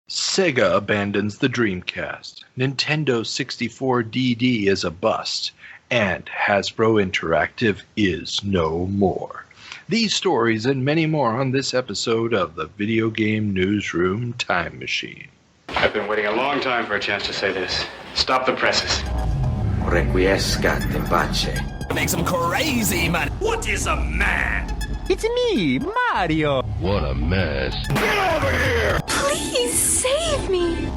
Sega abandons the Dreamcast. Nintendo 64DD is a bust. And Hasbro Interactive is no more. These stories and many more on this episode of the Video Game Newsroom Time Machine. I've been waiting a long time for a chance to say this. Stop the presses. Requiescat in pace. Makes him crazy, man. What is a man? It's me, Mario. What a mess. Get over here! Please save me.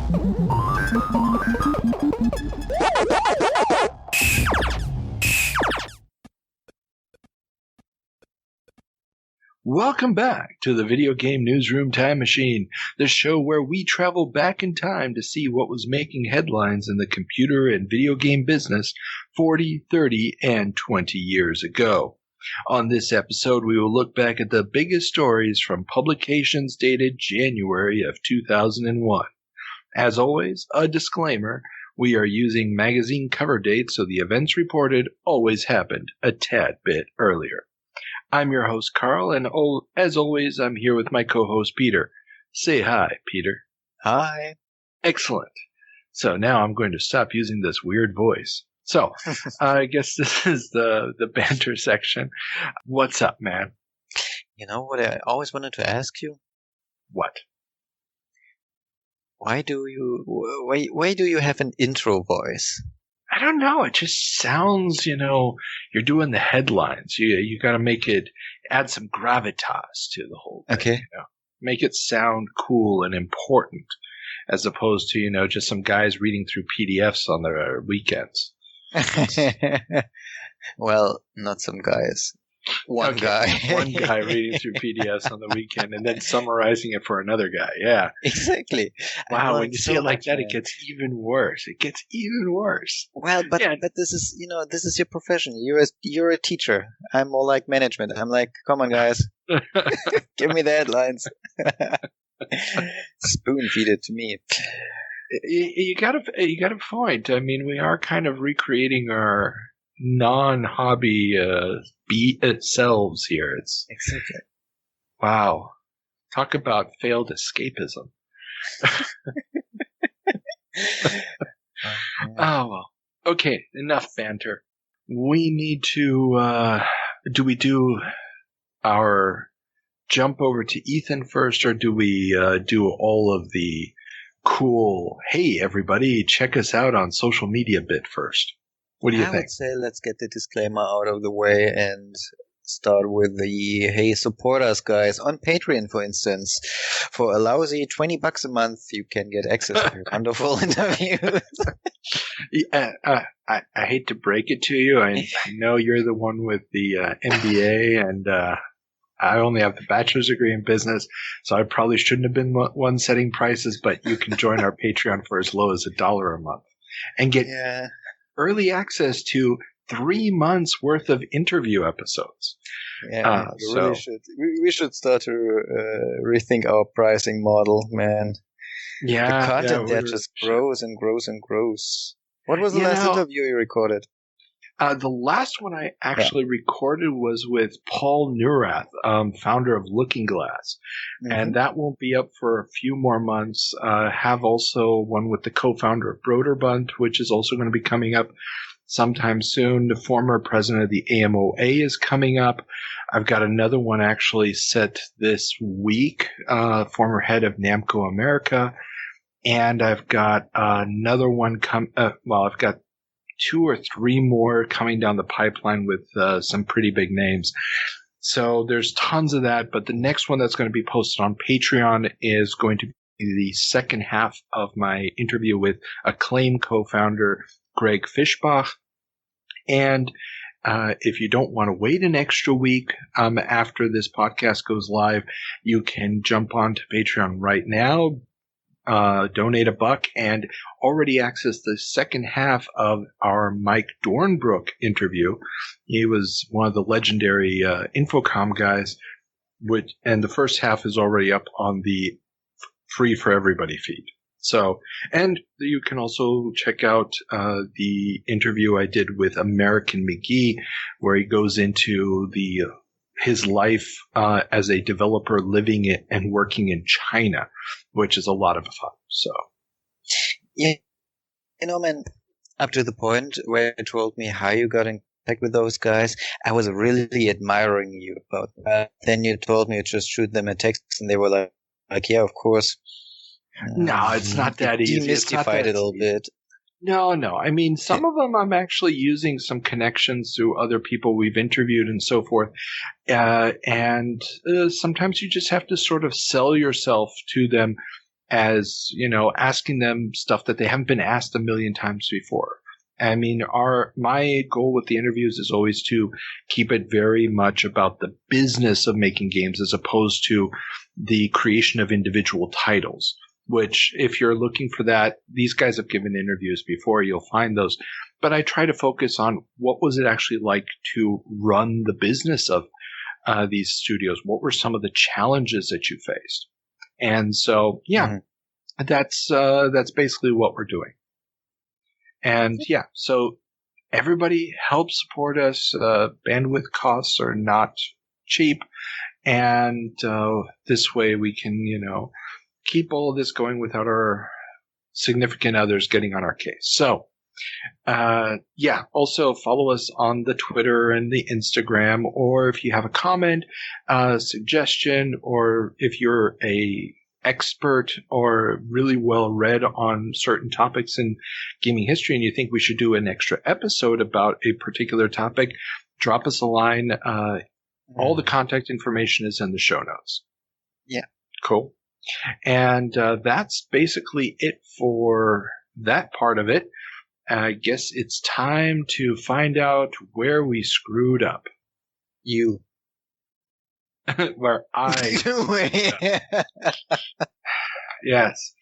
Welcome back to the Video Game Newsroom Time Machine, the show where we travel back in time to see what was making headlines in the computer and video game business 40, 30, and 20 years ago. On this episode, we will look back at the biggest stories from publications dated January of 2001. As always, a disclaimer, we are using magazine cover dates, so the events reported always happened a tad bit earlier. I'm your host, Carl, and as always, I'm here with my co-host, Peter. Say hi, Peter. Hi. Excellent. So now I'm going to stop using this weird voice. So, I guess this is the banter section. What's up, man? You know what I always wanted to ask you? What? Why do you have an intro voice? I don't know. It just sounds, you're doing the headlines. You got to make it, add some gravitas to the whole thing. Okay. Make it sound cool and important, as opposed to, just some guys reading through PDFs on their weekends. Well, not some guys. One guy. One guy reading through PDFs on the weekend and then summarizing it for another guy. Yeah. Exactly. Wow, when you see it like that, it gets even worse. It gets even worse. Well, but this is, this is your profession. You're a teacher. I'm more like management. I'm like, come on, guys. Give me the headlines. Spoon feed it to me. You got a point. I mean, we are kind of recreating our non-hobby selves here. It's exactly. Wow. Talk about failed escapism. Oh well. Okay, enough banter. We need to do we do our jump over to Ethan first, or do we do all of the cool, hey everybody, check us out on social media bit first? What do you think? I would say let's get the disclaimer out of the way and start with the, hey, support us, guys. On Patreon, for instance, for a lousy $20 a month, you can get access to wonderful interviews. Yeah, I hate to break it to you. I know you're the one with the MBA, and I only have the bachelor's degree in business, so I probably shouldn't have been one setting prices, but you can join our Patreon for as low as $1 a month and get early access to 3 months worth of interview episodes. Yeah, really should. We should start to rethink our pricing model, man. Yeah, the content there just grows and grows and grows. What was the last interview you recorded? The last one I actually recorded was with Paul Neurath, founder of Looking Glass. Mm-hmm. And that won't be up for a few more months. Have also one with the co-founder of Broderbund, which is also going to be coming up sometime soon. The former president of the AMOA is coming up. I've got another one actually set this week, former head of Namco America. And I've got another one I've got 2 or 3 more coming down the pipeline with some pretty big names. So there's tons of that, but the next one that's going to be posted on Patreon is going to be the second half of my interview with Acclaim co-founder Greg Fischbach. And if you don't want to wait an extra week after this podcast goes live, you can jump onto Patreon right now, donate $1 and already access the second half of our Mike Dornbrook interview. He was one of the legendary Infocom guys, and the first half is already up on the free for everybody feed. So, and you can also check out the interview I did with American McGee, where he goes into his life as a developer living and working in China, which is a lot of fun. So, yeah, man, up to the point where you told me how you got in contact with those guys, I was really admiring you about that. Then you told me to just shoot them a text, and they were like, yeah, of course. No, it's not that easy. Demystified it a little bit. No. I mean, some of them I'm actually using some connections through other people we've interviewed and so forth. And sometimes you just have to sort of sell yourself to them as, asking them stuff that they haven't been asked a million times before. I mean, my goal with the interviews is always to keep it very much about the business of making games as opposed to the creation of individual titles. Which, if you're looking for that, these guys have given interviews before, you'll find those. But I try to focus on what was it actually like to run the business of these studios? What were some of the challenges that you faced? And so, that's basically what we're doing. And so everybody help support us. Bandwidth costs are not cheap. And this way we can, keep all of this going without our significant others getting on our case. So, also follow us on the Twitter and the Instagram, or if you have a comment, suggestion, or if you're a expert or really well read on certain topics in gaming history and you think we should do an extra episode about a particular topic, drop us a line. All the contact information is in the show notes. Yeah. Cool. And that's basically it for that part of it. I guess it's time to find out where we screwed up. You. Where I. Yes.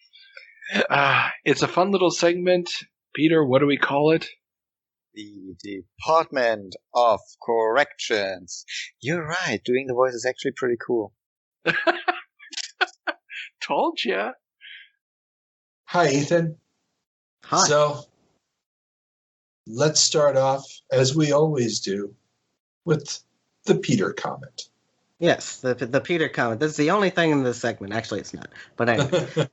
It's a fun little segment. Peter, what do we call it? The Department of Corrections. You're right. Doing the voice is actually pretty cool. Told ya. Hi, Ethan. Hi. So, let's start off, as we always do, with the Peter comment. Yes, the Peter comment. This is the only thing in this segment. Actually, it's not. But anyway,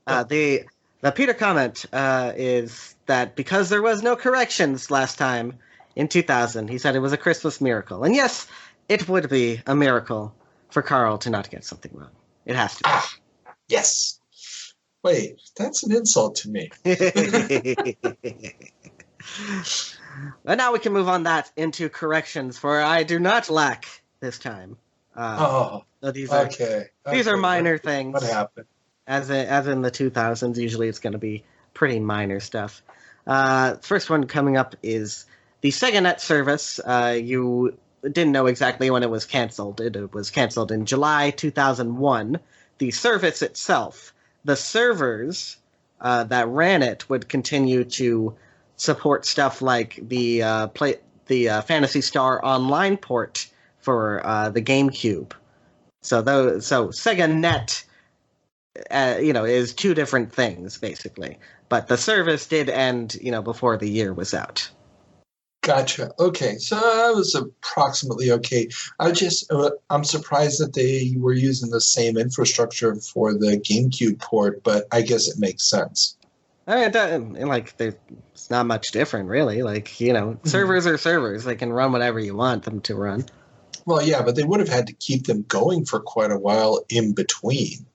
the Peter comment is that because there was no corrections last time in 2000, he said it was a Christmas miracle. And yes, it would be a miracle for Carl to not get something wrong. It has to be. Yes. Wait, that's an insult to me. But now we can move on that into corrections, for I do not lack this time. So these are minor things. What happened? As in the 2000s, usually it's going to be pretty minor stuff. First one coming up is the Sega Net service. You didn't know exactly when it was canceled. It was canceled in July 2001. The service itself, the servers that ran it would continue to support stuff like the Phantasy Star Online port for the GameCube. So Sega Net, is two different things basically. But the service did end, before the year was out. Gotcha. Okay, so that was approximately okay. I'm surprised that they were using the same infrastructure for the GameCube port, but I guess it makes sense. I mean, it's not much different, really. Servers are servers; they can run whatever you want them to run. Well, yeah, but they would have had to keep them going for quite a while in between.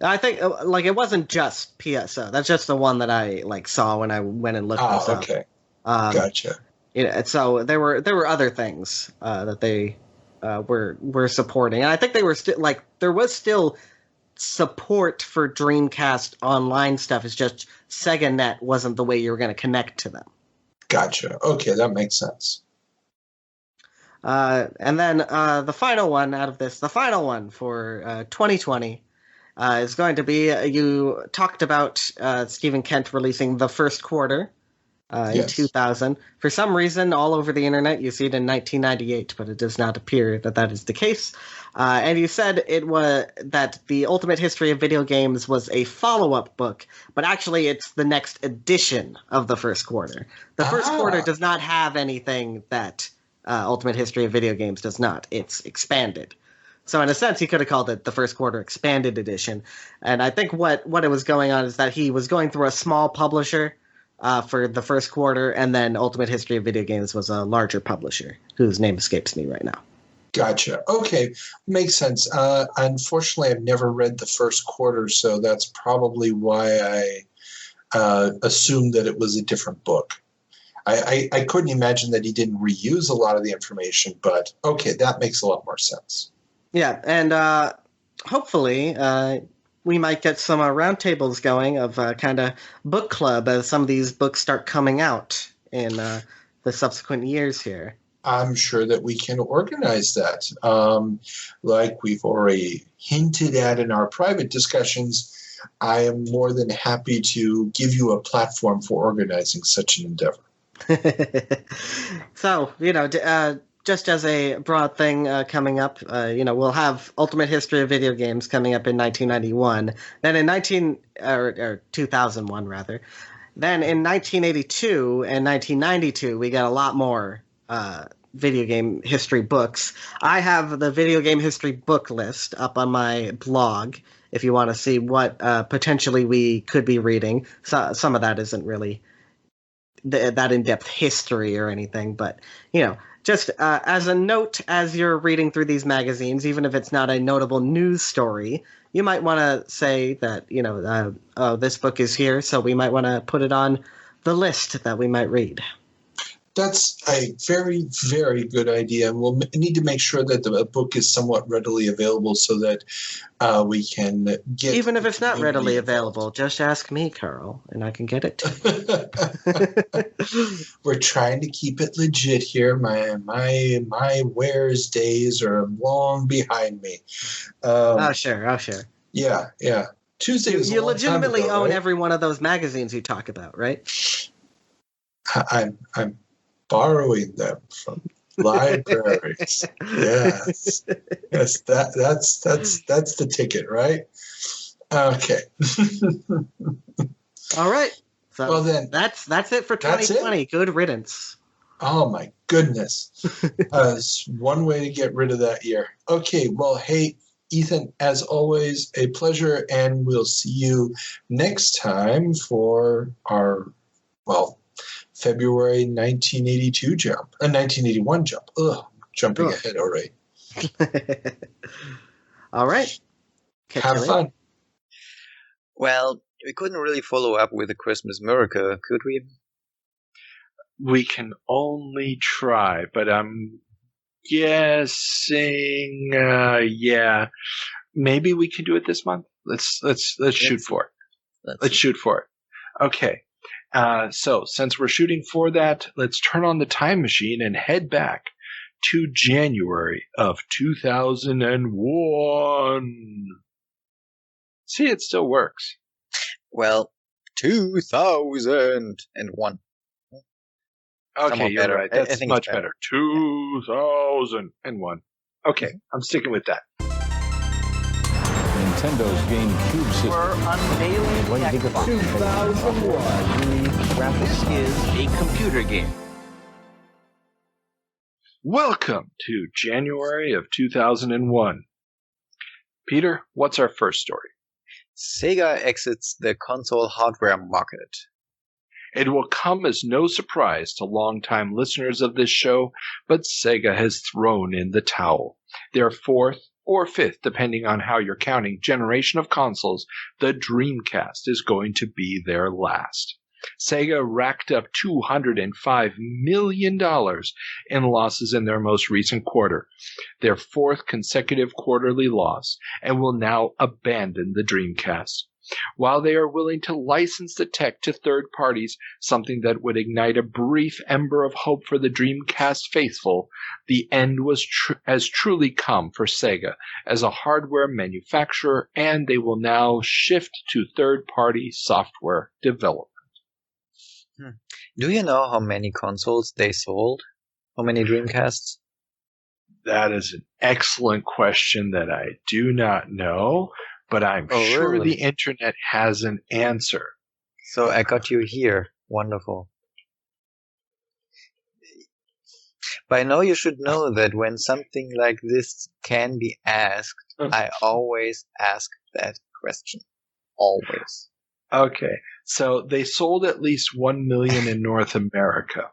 I think, it wasn't just PSO. That's just the one that I saw when I went and looked this up. Okay. Gotcha. So there were other things that they were supporting, and I think they were still there was still support for Dreamcast Online stuff. It's just Sega Net wasn't the way you were going to connect to them. Gotcha. Okay, that makes sense. And then the final one out of this, the final one for 2020, is going to be, you talked about Stephen Kent releasing the first quarter in 2000. For some reason, all over the internet, you see it in 1998, but it does not appear that is the case. And you said it was that the Ultimate History of Video Games was a follow-up book, but actually it's the next edition of the first quarter. The first quarter does not have anything that Ultimate History of Video Games does not. It's expanded. So in a sense, he could have called it the first quarter expanded edition. And I think what it was going on is that he was going through a small publisher for the first quarter, and then Ultimate History of Video Games was a larger publisher, whose name escapes me right now. Gotcha. Okay, makes sense. Unfortunately, I've never read the first quarter, so that's probably why I assumed that it was a different book. I couldn't imagine that he didn't reuse a lot of the information, but okay, that makes a lot more sense. Yeah, and hopefully we might get some roundtables going of kind of book club as some of these books start coming out in the subsequent years here. I'm sure that we can organize that. Like we've already hinted at in our private discussions, I am more than happy to give you a platform for organizing such an endeavor. So, just as a broad thing coming up, we'll have Ultimate History of Video Games coming up in 1991. Then in 2001 rather. Then in 1982 and 1992, we got a lot more video game history books. I have the video game history book list up on my blog if you want to see what potentially we could be reading. So, some of that isn't really that in-depth history or anything, but just as a note as you're reading through these magazines, even if it's not a notable news story, you might want to say that this book is here, so we might want to put it on the list that we might read. That's a very, very good idea. We'll need to make sure that the book is somewhat readily available so that we can get... Even if it's not readily available, just ask me, Carl, and I can get it. We're trying to keep it legit here. My wares days are long behind me. Oh, sure. Yeah. Tuesday was You legitimately ago, own right? every one of those magazines you talk about, right? I'm borrowing them from libraries. Yes, that's the ticket, right? Okay. All right. So well then, that's it for 2020. Good riddance. Oh my goodness. It's one way to get rid of that year. Okay. Well, hey, Ethan, as always, a pleasure, and we'll see you next time for our February 1982 jump, 1981 jump. Ugh, jumping ahead already. All right. Have fun. Well, we couldn't really follow up with a Christmas miracle, could we? We can only try, but I'm guessing, maybe we can do it this month. Let's shoot for it. Let's shoot for it. Okay. So since we're shooting for that, let's turn on the time machine and head back to January of 2001. See, it still works. Well, 2001. Okay, you're right. That's much better. 2001. Okay, I'm sticking with that. Nintendo's GameCube system. We're unveiling What do you think of 2001. This is a computer game. Welcome to January of 2001. Peter, what's our first story? Sega exits the console hardware market. It will come as no surprise to longtime listeners of this show, but Sega has thrown in the towel. Their fourth or fifth, depending on how you're counting, generation of consoles, the Dreamcast is going to be their last. Sega racked up $205 million in losses in their most recent quarter, their fourth consecutive quarterly loss, and will now abandon the Dreamcast. While they are willing to license the tech to third parties, something that would ignite a brief ember of hope for the Dreamcast faithful, the end has truly come for Sega as a hardware manufacturer, and they will now shift to third-party software development. Do you know how many consoles they sold? How many Dreamcasts? That is an excellent question that I do not know, but I'm sure really? the internet has an answer. So I got you here. Wonderful. By now you should know that when something like this can be asked, I always ask that question. Always. Okay, so they sold at least 1 million in North America.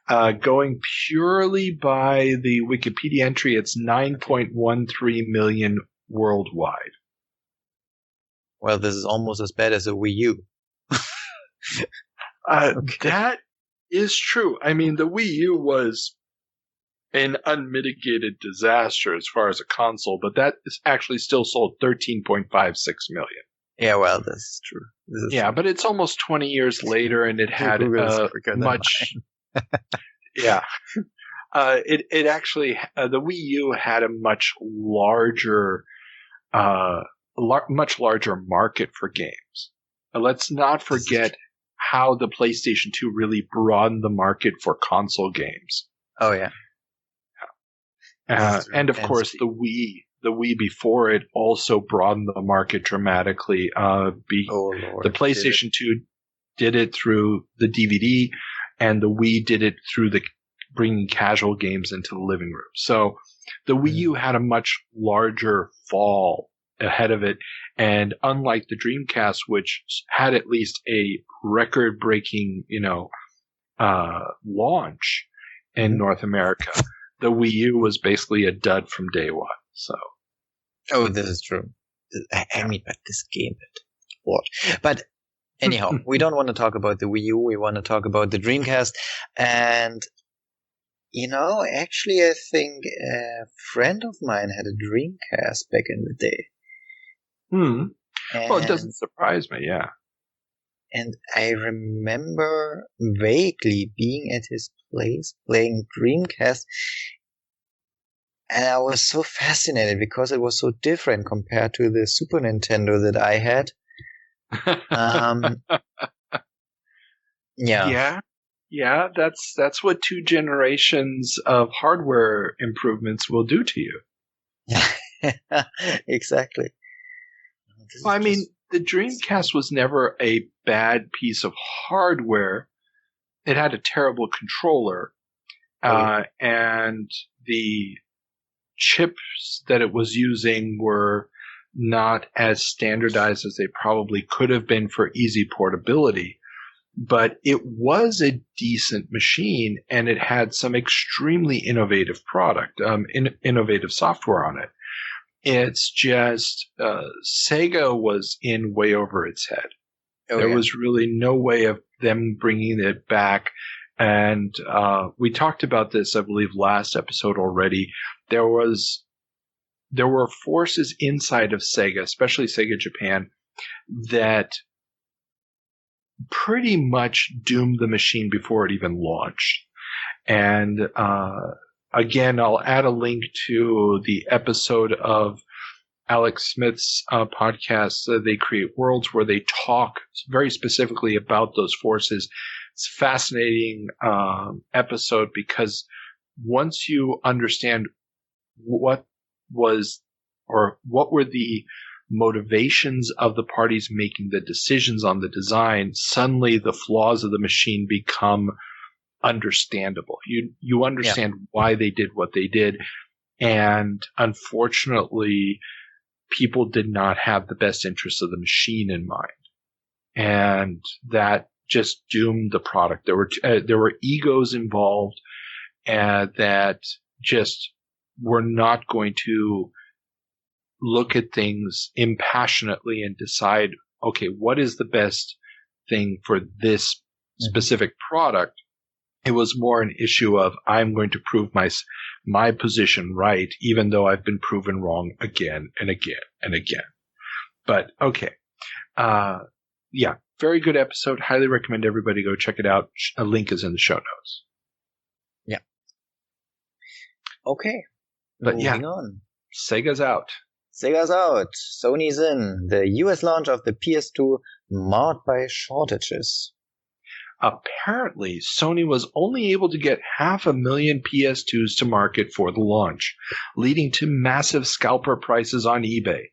Going purely by the Wikipedia entry, it's 9.13 million worldwide. Well, this is almost as bad as a Wii U. That is true. I mean, the Wii U was an unmitigated disaster as far as a console, but that is actually still sold 13.56 million. Yeah, well, that's true. Yeah, but it's almost 20 years later, and it had much. Yeah, it actually the Wii U had a much larger market for games. Let's not forget how the PlayStation 2 really broadened the market for console games. Oh yeah. And of course, the Wii before it also broadened the market dramatically. The PlayStation 2 did it through the DVD, and the Wii did it through bringing casual games into the living room. So the Wii U had a much larger fall ahead of it, and unlike the Dreamcast, which had at least a record-breaking, launch in North America, the Wii U was basically a dud from day one. So, this is true. I mean, but this game, what? But anyhow, we don't want to talk about the Wii U. We want to talk about the Dreamcast. And, actually, I think a friend of mine had a Dreamcast back in the day. Well, it doesn't surprise me, yeah. And I remember vaguely being at his place playing Dreamcast. And I was so fascinated because it was so different compared to the Super Nintendo that I had. Yeah, that's what 2 generations of hardware improvements will do to you. Exactly. Well, I mean, the Dreamcast was never a bad piece of hardware. It had a terrible controller, and the chips that it was using were not as standardized as they probably could have been for easy portability. But it was a decent machine, and it had some extremely innovative innovative software on it. It's just Sega was in way over its head. There was really no way of them bringing it back. And we talked about this, I believe, last episode already. There were forces inside of Sega, especially Sega Japan, that pretty much doomed the machine before it even launched. And again, I'll add a link to the episode of Alex Smith's podcast, They Create Worlds, where they talk very specifically about those forces. It's a fascinating episode because once you understand what were the motivations of the parties making the decisions on the design, suddenly the flaws of the machine become understandable. You understand why they did what they did, and unfortunately, people did not have the best interests of the machine in mind, and that just doomed the product. There were egos involved, that just were not going to look at things impassionately and decide, okay, what is the best thing for this specific product? It was more an issue of, I'm going to prove my position right, even though I've been proven wrong again and again and again. But okay. Very good episode. Highly recommend everybody go check it out. A link is in the show notes. Yeah. Okay. But Moving on. Sega's out. Sega's out. Sony's in. The US launch of the PS2 marred by shortages. Apparently, Sony was only able to get 500,000 PS2s to market for the launch, leading to massive scalper prices on eBay.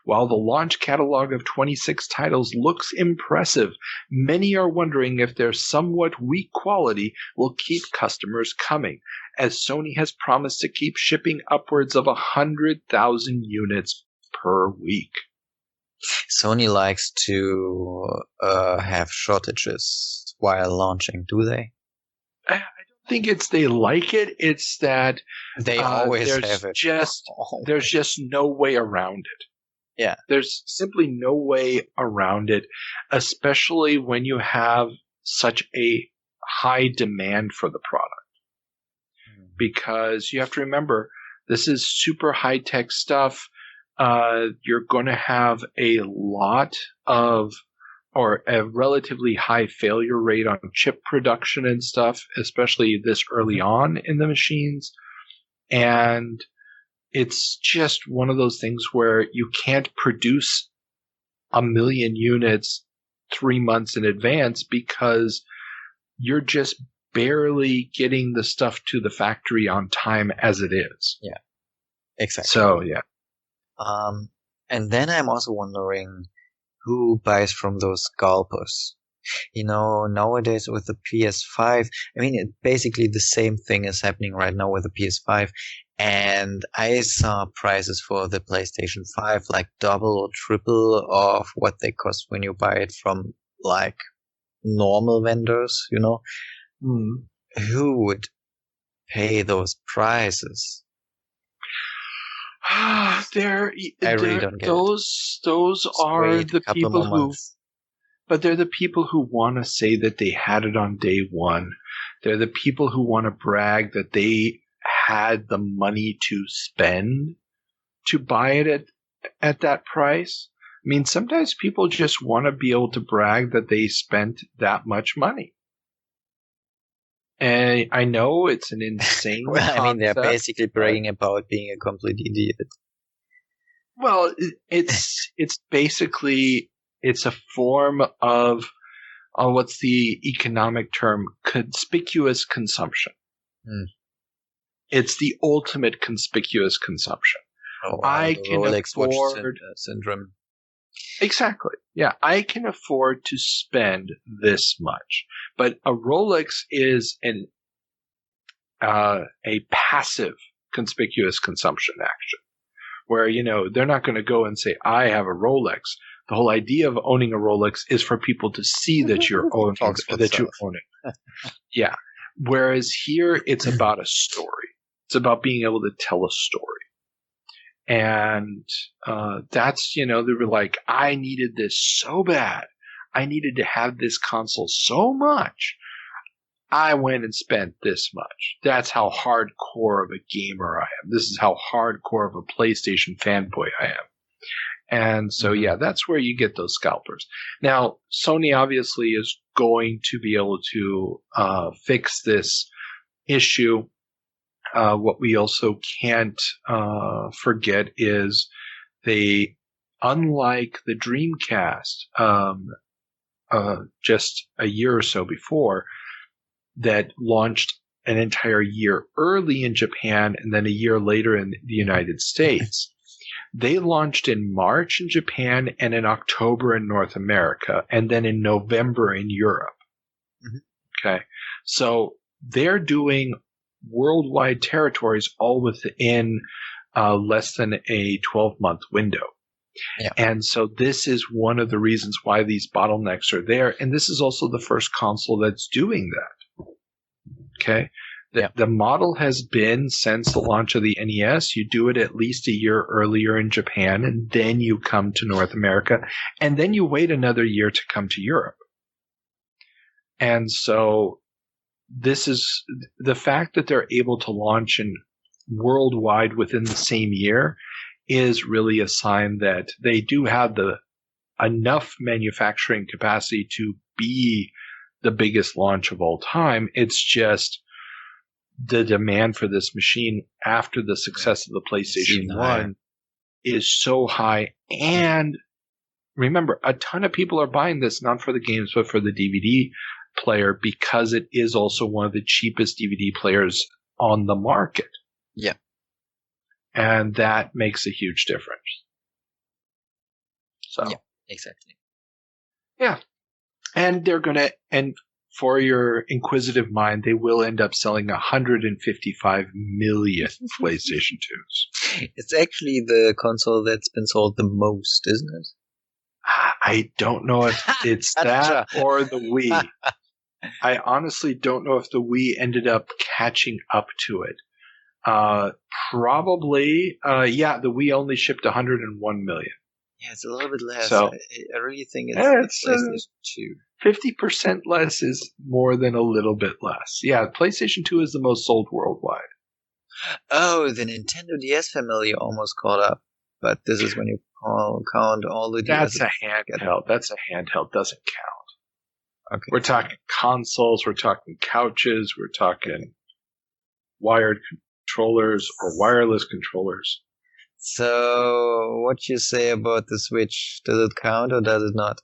While the launch catalog of 26 titles looks impressive, many are wondering if their somewhat weak quality will keep customers coming, as Sony has promised to keep shipping upwards of 100,000 units per week. Sony likes to have shortages while launching, do they? I don't think it's they like it. It's that they always have it. There's just no way around it. Yeah. There's simply no way around it, especially when you have such a high demand for the product. Because you have to remember, this is super high-tech stuff. You're going to have a lot of, or a relatively high failure rate on chip production and stuff, especially this early on in the machines. And it's just one of those things where you can't produce 1 million units 3 months in advance because you're just barely getting the stuff to the factory on time as it is. Yeah, exactly. So, yeah. And then I'm also wondering who buys from those scalpers. You know, nowadays with the PS5, I mean, it's basically the same thing is happening right now with the PS5. And I saw prices for the PlayStation 5 like double or triple of what they cost when you buy it from like normal vendors, you know. Who would pay those prices? I really don't get those are the people who, but they're the people who want to say that they had it on day one. They're the people who want to brag that they had the money to spend to buy it at that price. I mean, sometimes people just want to be able to brag that they spent that much money. And I know it's an insane well, I mean, they're basically bragging about being a complete idiot. Well, it's basically, it's a form of, what's the economic term? Conspicuous consumption. It's the ultimate conspicuous consumption. Oh, I can Rolex afford syndrome. Exactly. Yeah, I can afford to spend this much, but a Rolex is a passive conspicuous consumption action, where they're not going to go and say I have a Rolex. The whole idea of owning a Rolex is for people to see that you're owning it. Yeah. Whereas here, it's about a story. It's about being able to tell a story. And that's, they were like, I needed this so bad. I needed to have this console so much. I went and spent this much. That's how hardcore of a gamer I am. This is how hardcore of a PlayStation fanboy I am. And so, yeah, that's where you get those scalpers. Now, Sony obviously is going to be able to fix this issue. What we also can't forget is they, unlike the Dreamcast, just a year or so before, that launched an entire year early in Japan and then a year later in the United States. They launched in March in Japan and in October in North America and then in November in Europe. Okay. So they're doing worldwide territories all within less than a 12-month window. Yeah. And so this is one of the reasons why these bottlenecks are there. And this is also the first console that's doing that. Okay. The model has been since the launch of the NES. You do it at least a year earlier in Japan, and then you come to North America, and then you wait another year to come to Europe. And so this is the fact that they're able to launch in worldwide within the same year is really a sign that they do have enough manufacturing capacity to be the biggest launch of all time. It's just the demand for this machine after the success of the PlayStation 1 is so high. And remember, a ton of people are buying this not for the games, but for the DVD player, because it is also one of the cheapest DVD players on the market. Yeah. And that makes a huge difference. So yeah, exactly. Yeah. And they're going to, and for your inquisitive mind, they will end up selling 155 million PlayStation 2s. It's actually the console that's been sold the most, isn't it? I don't know if it's that or the Wii. I honestly don't know if the Wii ended up catching up to it. Probably, the Wii only shipped 101 million. Yeah, it's a little bit less. So, I really think it's PlayStation 2. 50% less is more than a little bit less. Yeah, PlayStation 2 is the most sold worldwide. Oh, the Nintendo DS family almost caught up. But this is when you count all the DS. That's a handheld. That's a handheld. Doesn't count. Okay. We're talking consoles. We're talking couches. We're talking wired controllers or wireless controllers. So, what you say about the Switch? Does it count or does it not?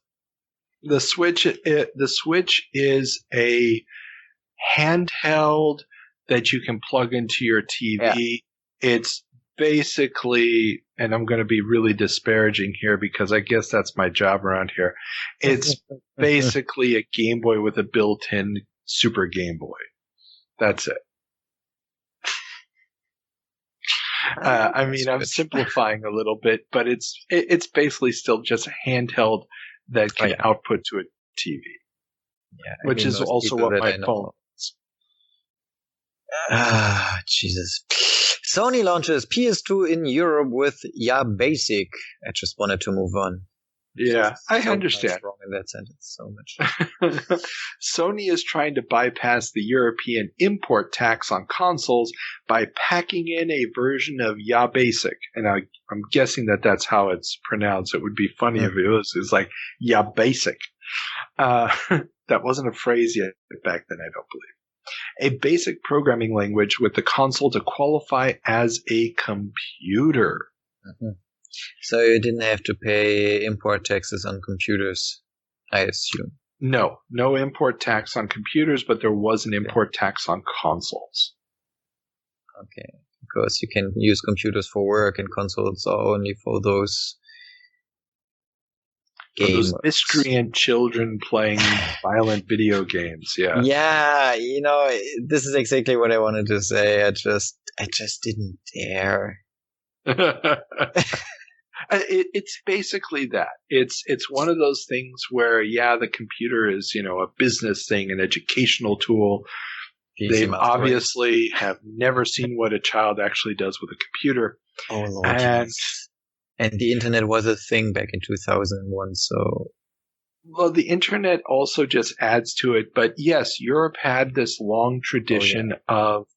The Switch is a handheld that you can plug into your TV. Yeah. It's basically, and I'm going to be really disparaging here because I guess that's my job around here. It's basically a Game Boy with a built-in Super Game Boy. That's it. I mean, I'm simplifying a little bit, but it's basically still just a handheld that can output to a TV. Yeah, which is also what my phone is. Ah, Jesus. Sony launches PS2 in Europe with Basic. I just wanted to move on. Yeah, I understand. Wrong in that sentence so much. Sony is trying to bypass the European import tax on consoles by packing in a version of Basic. And I'm guessing that that's how it's pronounced. It would be funny if it was. It's like Basic. That wasn't a phrase yet back then, I don't believe. A basic programming language with the console to qualify as a computer. Mm-hmm. So you didn't have to pay import taxes on computers, I assume. No import tax on computers, but there was an import tax on consoles. Okay, because you can use computers for work and consoles are only for those games. For those miscreant children playing violent video games, yeah. Yeah, this is exactly what I wanted to say. I just didn't dare. It's basically that. It's one of those things where, the computer is, a business thing, an educational tool. They obviously have never seen what a child actually does with a computer. Oh, Lord. And the internet was a thing back in 2001, so... Well, the internet also just adds to it. But yes, Europe had this long tradition of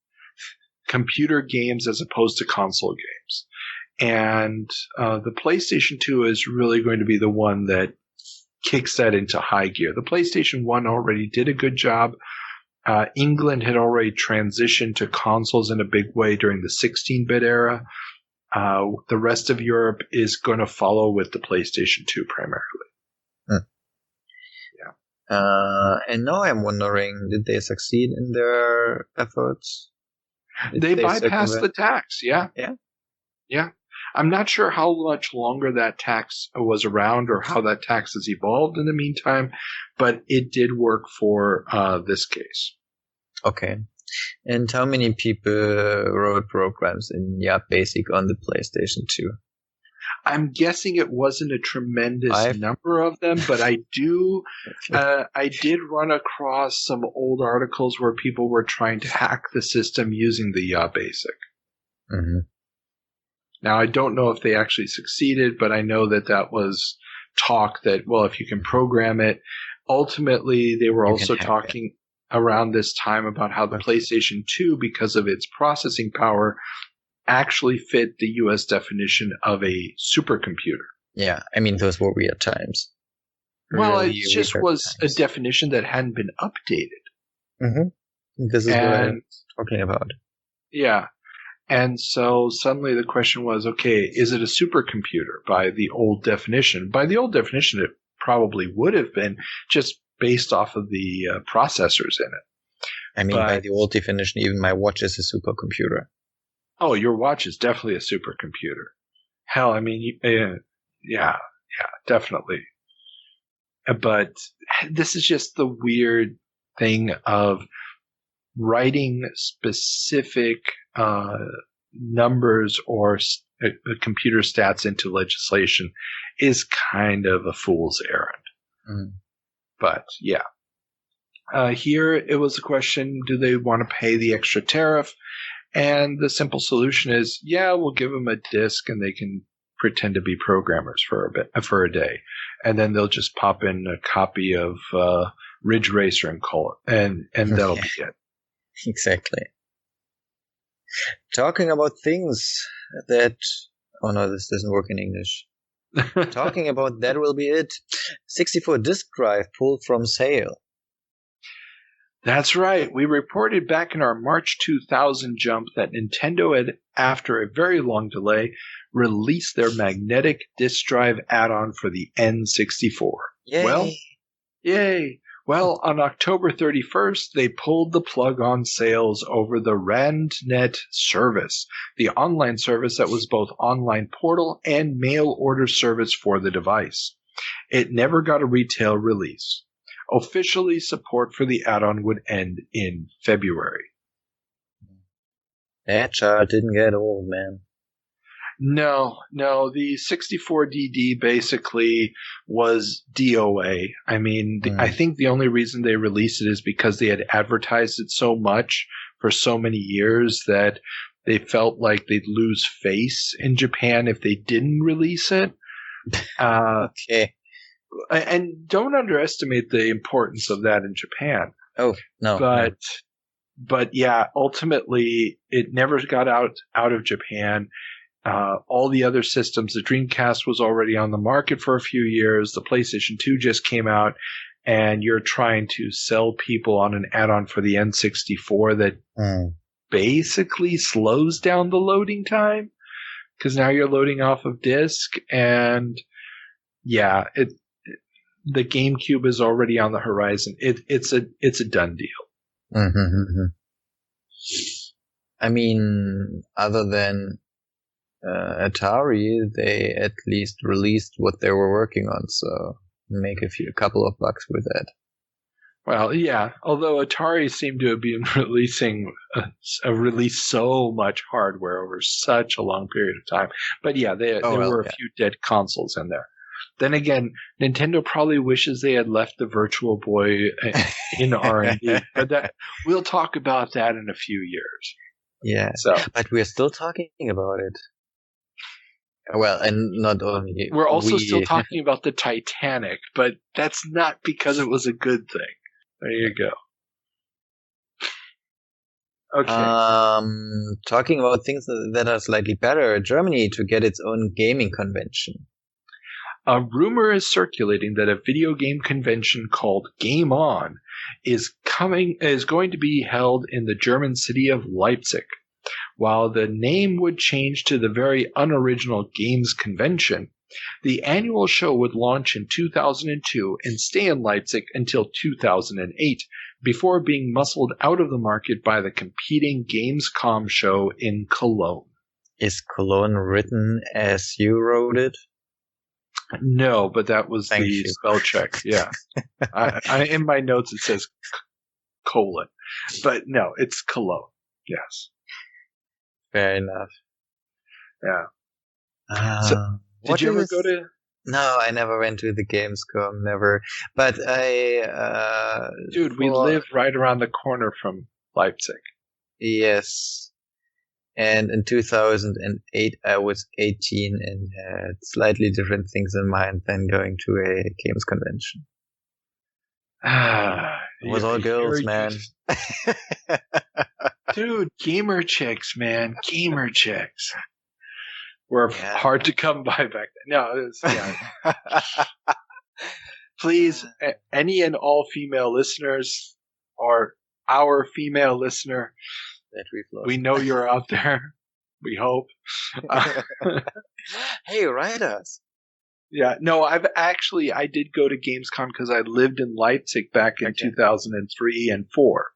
computer games as opposed to console games. And the PlayStation 2 is really going to be the one that kicks that into high gear. The PlayStation 1 already did a good job. England had already transitioned to consoles in a big way during the 16-bit era. The rest of Europe is going to follow with the PlayStation 2 primarily. Yeah. And now I'm wondering, did they succeed in their efforts? They bypassed the tax, yeah. Yeah. I'm not sure how much longer that tax was around or how that tax has evolved in the meantime, but it did work for this case. Okay. And how many people wrote programs in Basic on the PlayStation 2? I'm guessing it wasn't a tremendous number of them, but I did run across some old articles where people were trying to hack the system using the Basic. Mm-hmm. Now, I don't know if they actually succeeded, but I know that was talk that, well, if you can program it. Ultimately, they were also talking around this time about how the PlayStation 2, because of its processing power, actually fit the U.S. definition of a supercomputer. Yeah, I mean, those were weird times. Well, it just was a definition that hadn't been updated. Mm-hmm. This is what I'm talking about. Yeah. And so suddenly the question was, okay, is it a supercomputer by the old definition? By the old definition, it probably would have been, just based off of the processors in it. I mean, by the old definition, even my watch is a supercomputer. Oh, your watch is definitely a supercomputer. Hell, I mean, yeah. definitely. But this is just the weird thing of writing specific numbers or computer stats into legislation is kind of a fool's errand. Mm. But yeah. Here it was a question, do they want to pay the extra tariff? And the simple solution is, yeah, we'll give them a disk and they can pretend to be programmers for a day. And then they'll just pop in a copy of Ridge Racer and call it. And that'll be it. Exactly. Talking about things that... Oh no, this doesn't work in English. Talking about that will be it. 64 disk drive pulled from sale. That's right. We reported back in our March 2000 jump that Nintendo had, after a very long delay, released their magnetic disk drive add-on for the N64. Yay! Yay! Well, on October 31st, they pulled the plug on sales over the RandNet service, the online service that was both online portal and mail order service for the device. It never got a retail release. Officially, support for the add-on would end in February. That chart didn't get old, man. No. The 64DD basically was DOA. I mean, I think the only reason they released it is because they had advertised it so much for so many years that they felt like they'd lose face in Japan if they didn't release it. Okay. And don't underestimate the importance of that in Japan. Oh, no. But yeah, ultimately, it never got out of Japan. All the other systems, the Dreamcast was already on the market for a few years. The PlayStation 2 just came out, and you're trying to sell people on an add-on for the N64 that basically slows down the loading time because now you're loading off of disk, and yeah, the GameCube is already on the horizon. It's a done deal. Mm-hmm. I mean, other than Atari, they at least released what they were working on, so make a couple of bucks with that. Well, yeah, although Atari seemed to have been releasing so much hardware over such a long period of time. But yeah, there were a few dead consoles in there. Then again, Nintendo probably wishes they had left the Virtual Boy in R&D, but we'll talk about that in a few years. Yeah, but we're still talking about it. Well, and not only... We're also still talking about the Titanic, but that's not because it was a good thing. There you go. Okay. Talking about things that are slightly better, Germany to get its own gaming convention. A rumor is circulating that a video game convention called Game On is going to be held in the German city of Leipzig. While the name would change to the very unoriginal Games Convention, the annual show would launch in 2002 and stay in Leipzig until 2008, before being muscled out of the market by the competing Gamescom show in Cologne. Is Cologne written as you wrote it? No, but that was the spell check. Yeah. In my notes it says colon. But no, it's Cologne. Yes. Fair enough. Yeah. Did you ever go to... No, I never went to the Gamescom, never. But Dude, we live right around the corner from Leipzig. Yes. And in 2008, I was 18 and had slightly different things in mind than going to a games convention. It was all girls, man. Dude, gamer chicks, man. Gamer chicks. Were hard to come by back then. No, it was, yeah. Please, any and all female listeners, or our female listener, we know you're out there. We hope. Hey, write us. Yeah, no, I did go to Gamescom because I lived in Leipzig back in 2003 and 4.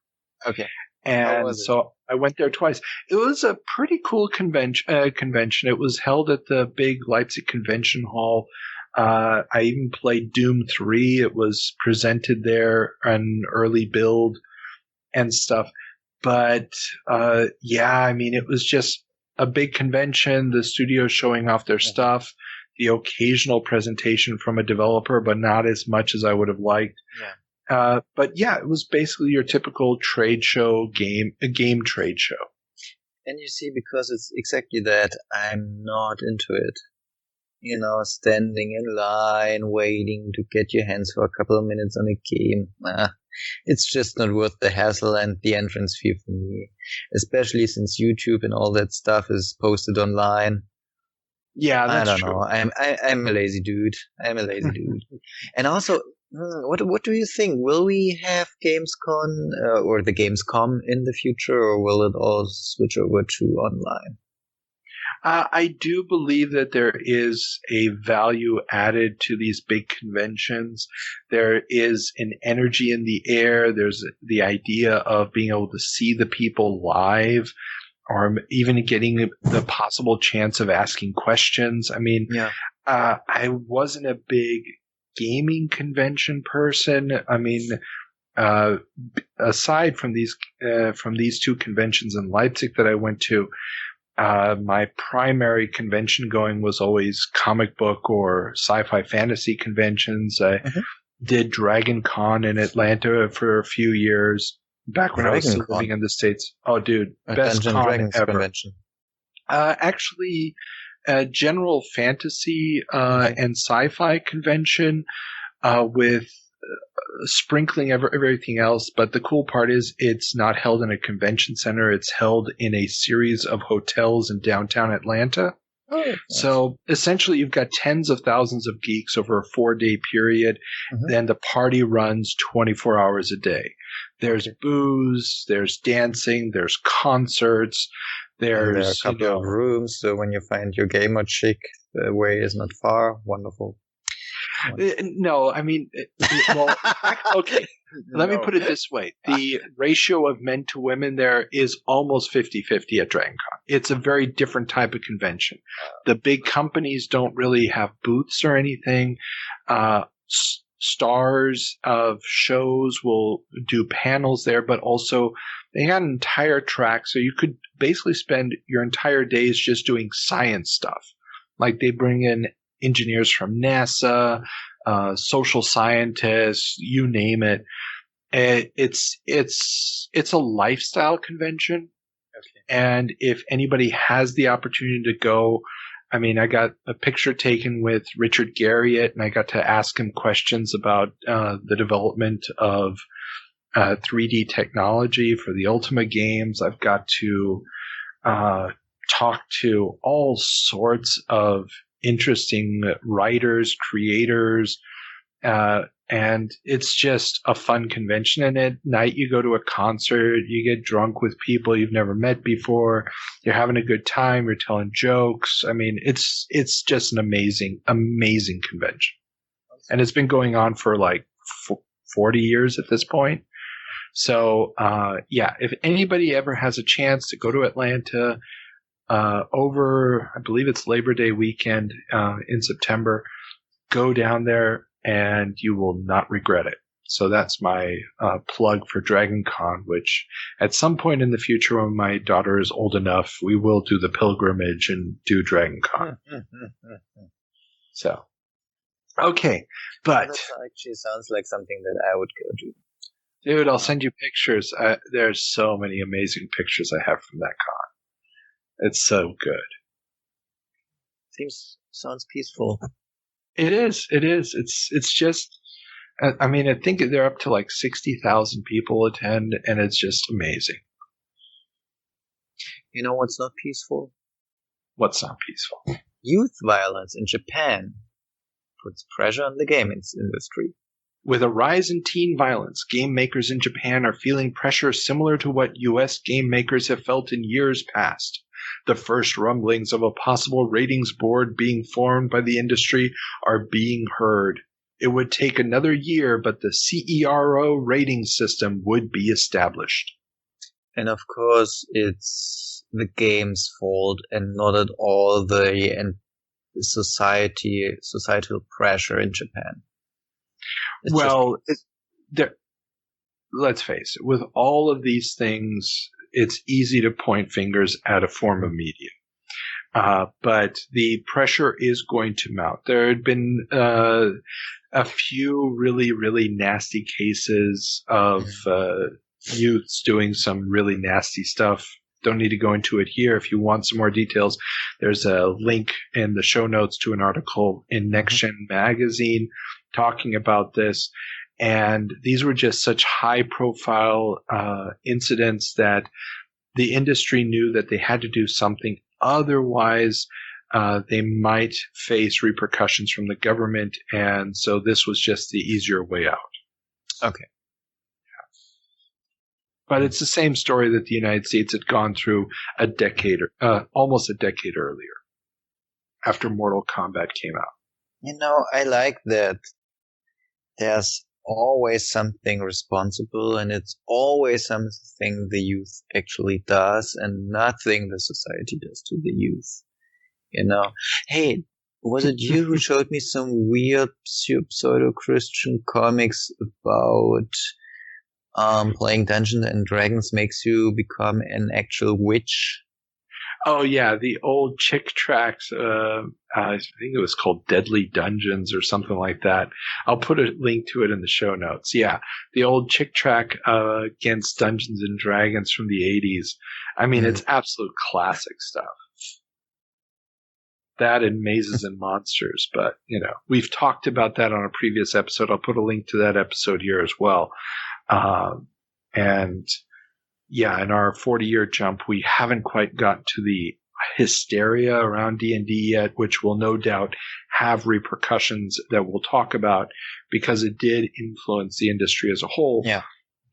Okay. And so I went there twice. It was a pretty cool convention. It was held at the big Leipzig Convention Hall. I even played Doom 3. It was presented there, an early build and stuff. But I mean, it was just a big convention, the studio showing off their stuff, the occasional presentation from a developer, but not as much as I would have liked. But yeah, it was basically your typical trade show, game trade show. And you see, because it's exactly that, I'm not into it. You know, standing in line, waiting to get your hands for a couple of minutes on a game. It's just not worth the hassle and the entrance fee for me. Especially since YouTube and all that stuff is posted online. Yeah, that's true. I don't know. I'm a lazy dude. And also, what do you think? Will we have Gamescom or the Gamescom in the future, or will it all switch over to online? I do believe that there is a value added to these big conventions. There is an energy in the air. There's the idea of being able to see the people live, or even getting the possible chance of asking questions. I mean, I wasn't a big gaming convention person. I mean, aside from these two conventions in Leipzig that I went to, my primary convention going was always comic book or sci-fi fantasy conventions. I did Dragon Con in Atlanta for a few years back when I was still living in the States. Oh, dude, best Dungeon con Dragons ever. convention. Actually, general fantasy and sci-fi convention with sprinkling everything else. But the cool part is it's not held in a convention center. It's held in a series of hotels in downtown Atlanta. Oh, nice. So essentially you've got tens of thousands of geeks over a 4-day period. Then the party runs 24 hours a day. There's booze, there's dancing, there's concerts, there are a couple of rooms, so when you find your gamer chick, the way is not far. Wonderful. No, I mean, well, okay. Let me put it this way. The ratio of men to women there is almost 50-50 at DragonCon. It's a very different type of convention. The big companies don't really have booths or anything. Stars of shows will do panels there, but also they got an entire track, so you could basically spend your entire days just doing science stuff. Like they bring in engineers from NASA, social scientists, you name it. It's a lifestyle convention. Okay. And if anybody has the opportunity to go, I mean, I got a picture taken with Richard Garriott, and I got to ask him questions about the development of 3D technology for the Ultima games. I've got to talk to all sorts of interesting writers, creators, and it's just a fun convention. And at night you go to a concert, you get drunk with people you've never met before, you're having a good time, you're telling jokes. I mean, it's just an amazing convention. And it's been going on for like 40 years at this point. So, if anybody ever has a chance to go to Atlanta, over, I believe it's Labor Day weekend in September, go down there and you will not regret it. So that's my plug for Dragon Con, which at some point in the future when my daughter is old enough, we will do the pilgrimage and do Dragon Con. So, okay. But that actually sounds like something that I would go do. Dude, I'll send you pictures. There's so many amazing pictures I have from that con. It's so good. Sounds peaceful. It is. It's just, I mean, I think they're up to like 60,000 people attend, and it's just amazing. You know what's not peaceful? What's not peaceful? Youth violence in Japan puts pressure on the gaming industry. With a rise in teen violence, game makers in Japan are feeling pressure similar to what U.S. game makers have felt in years past. The first rumblings of a possible ratings board being formed by the industry are being heard. It would take another year, but the CERO rating system would be established. And of course, it's the game's fault and not at all the societal pressure in Japan. Let's face it, with all of these things, it's easy to point fingers at a form of media. But the pressure is going to mount. There had been a few really, really nasty cases of youths doing some really nasty stuff. Don't need to go into it here. If you want some more details, there's a link in the show notes to an article in Next Gen magazine talking about this. And these were just such high-profile incidents that the industry knew that they had to do something. Otherwise, they might face repercussions from the government. And so this was just the easier way out. Okay. But it's the same story that the United States had gone through almost a decade earlier, after Mortal Kombat came out. You know, I like that there's always something responsible, and it's always something the youth actually does, and nothing the society does to the youth. You know, hey, was it you who showed me some weird pseudo-Christian comics about playing Dungeons and Dragons makes you become an actual witch? Oh yeah, the old Chick tracks. I think it was called Deadly Dungeons or something like that. I'll put a link to it in the show notes. Yeah, the old Chick track against Dungeons and Dragons from the 80s. I mean, it's absolute classic stuff. That and Mazes and Monsters, but you know, we've talked about that on a previous episode. I'll put a link to that episode here as well. And yeah, in our 40-year jump, we haven't quite got to the hysteria around D&D yet, which will no doubt have repercussions that we'll talk about because it did influence the industry as a whole. Yeah.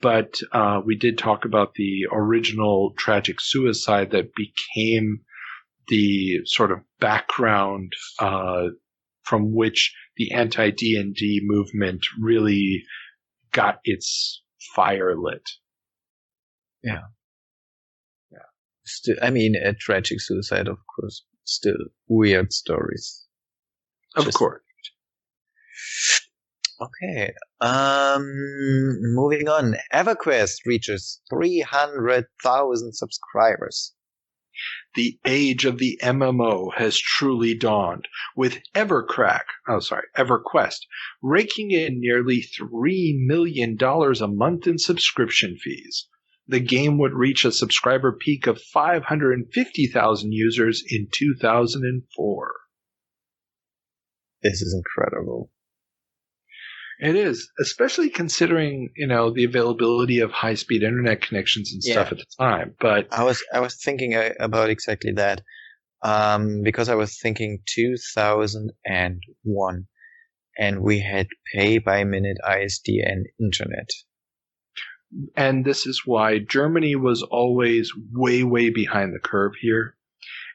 But we did talk about the original tragic suicide that became the sort of background from which the anti-D&D movement really got its fire lit. Yeah. Yeah. Still, I mean, a tragic suicide, of course. Still weird stories. Of course. Okay. Moving on. EverQuest reaches 300,000 subscribers. The age of the MMO has truly dawned, with EverQuest raking in nearly $3 million a month in subscription fees. The game would reach a subscriber peak of 550,000 users in 2004. This is incredible. It is, especially considering, you know, the availability of high-speed internet connections and stuff at the time. But I was thinking about exactly that, because I was thinking 2001, and we had pay-by-minute ISDN internet. And this is why Germany was always way, way behind the curve here.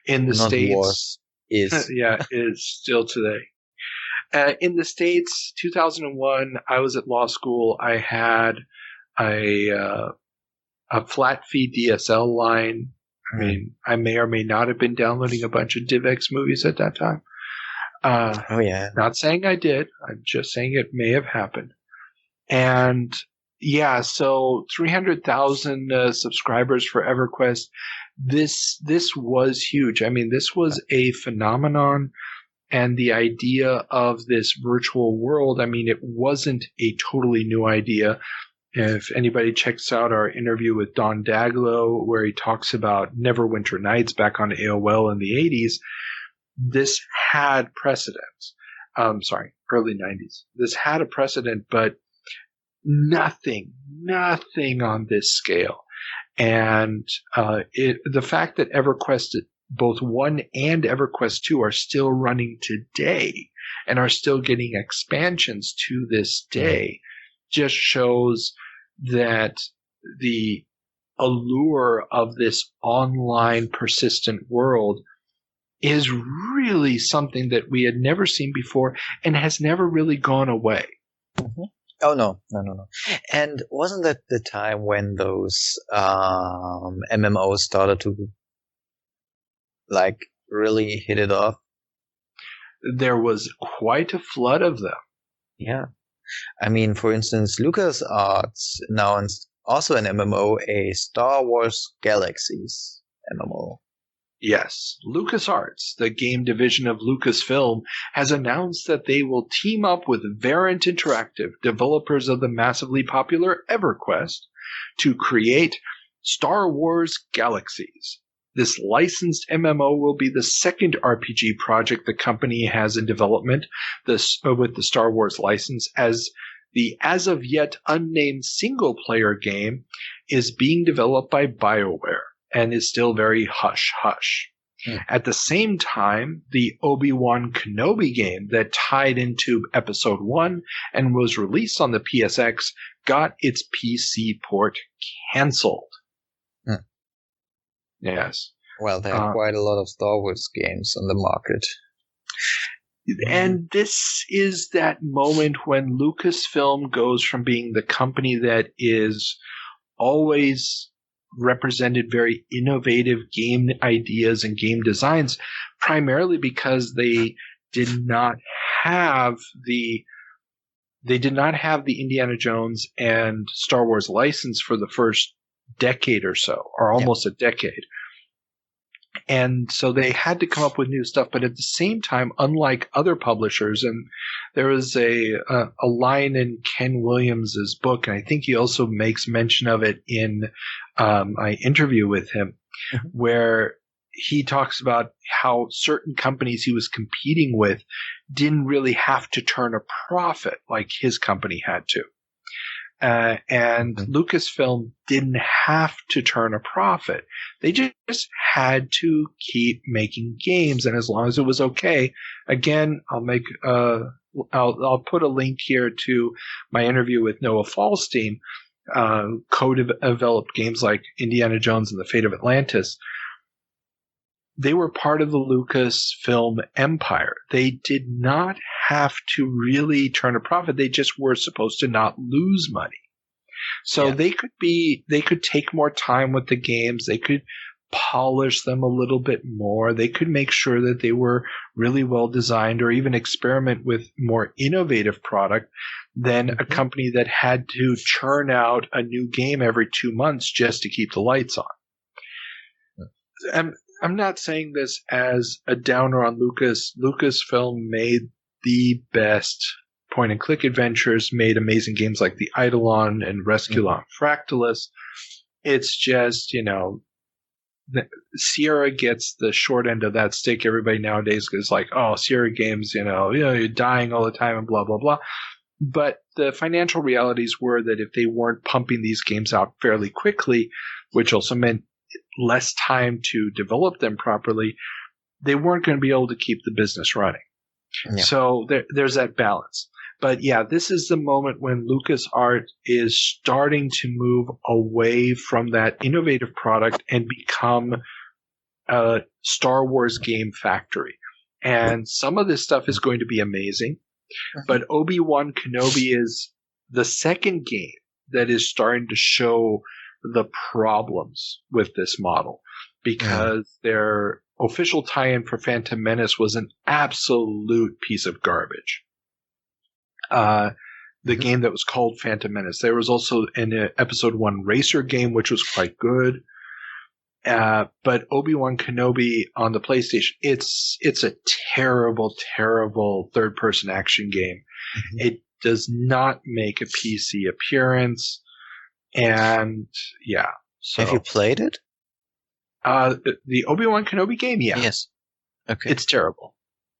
In the States, is still today. In the States, 2001, I was at law school. I had a flat fee DSL line. I mean, I may or may not have been downloading a bunch of DivX movies at that time. Oh yeah. Not saying I did. I'm just saying it may have happened. And yeah, so 300,000 subscribers for EverQuest. This was huge. I mean, this was a phenomenon. And the idea of this virtual world, I mean, it wasn't a totally new idea. If anybody checks out our interview with Don Daglow, where he talks about Neverwinter Nights back on AOL in the 80s, this had precedence. Early 90s. This had a precedent, but nothing on this scale. And the fact that EverQuest, both 1 and EverQuest 2 are still running today and are still getting expansions to this day just shows that the allure of this online persistent world is really something that we had never seen before and has never really gone away. Mm-hmm. Oh, no. And wasn't that the time when those MMOs started to like really hit it off? there was quite a flood of them. Yeah. I mean, for instance, LucasArts announced also an MMO, a Star Wars Galaxies MMO. Yes, LucasArts, the game division of Lucasfilm, has announced that they will team up with Variant Interactive, developers of the massively popular EverQuest, to create Star Wars Galaxies. This licensed MMO will be the second RPG project the company has in development with the Star Wars license, as the as of yet unnamed single-player game is being developed by BioWare and is still very hush-hush. At the same time, the Obi-Wan Kenobi game that tied into Episode 1 and was released on the PSX got its PC port cancelled. Yes. Well, there are quite a lot of Star Wars games on the market. And this is that moment when Lucasfilm goes from being the company that is always represented very innovative game ideas and game designs, primarily because they did not have the Indiana Jones and Star Wars license for the first decade or so, or almost a decade. And so they had to come up with new stuff, but at the same time, unlike other publishers, and there was a line in Ken Williams' book, and I think he also makes mention of it in my interview with him, where he talks about how certain companies he was competing with didn't really have to turn a profit like his company had to. And Lucasfilm didn't have to turn a profit. They just had to keep making games, and as long as it was okay. Again, I'll put a link here to my interview with Noah Falstein, co-developed games like Indiana Jones and the Fate of Atlantis. They were part of the Lucasfilm empire. They did not have to really turn a profit. They just were supposed to not lose money. So they could take more time with the games. They could polish them a little bit more. They could make sure that they were really well designed, or even experiment with more innovative product than a company that had to churn out a new game every 2 months just to keep the lights on. I'm not saying this as a downer on Lucas. Lucasfilm made the best point-and-click adventures, made amazing games like the Eidolon and Rescuelon Fractalus. It's just, Sierra gets the short end of that stick. Everybody nowadays is like, oh, Sierra games, you're dying all the time and blah, blah, blah. But the financial realities were that if they weren't pumping these games out fairly quickly, which also meant less time to develop them properly, they weren't going to be able to keep the business running. Yeah. So there's that balance. But yeah, this is the moment when LucasArts is starting to move away from that innovative product and become a Star Wars game factory. And some of this stuff is going to be amazing. But Obi-Wan Kenobi is the second game that is starting to show the problems with this model, because their official tie-in for Phantom Menace was an absolute piece of garbage. The game that was called Phantom Menace. There was also an Episode 1 racer game, which was quite good. But Obi-Wan Kenobi on the PlayStation, it's a terrible, terrible third-person action game. It does not make a PC appearance. And yeah. So, have you played it? The Obi-Wan Kenobi game? Yeah. Yes. Okay. It's terrible.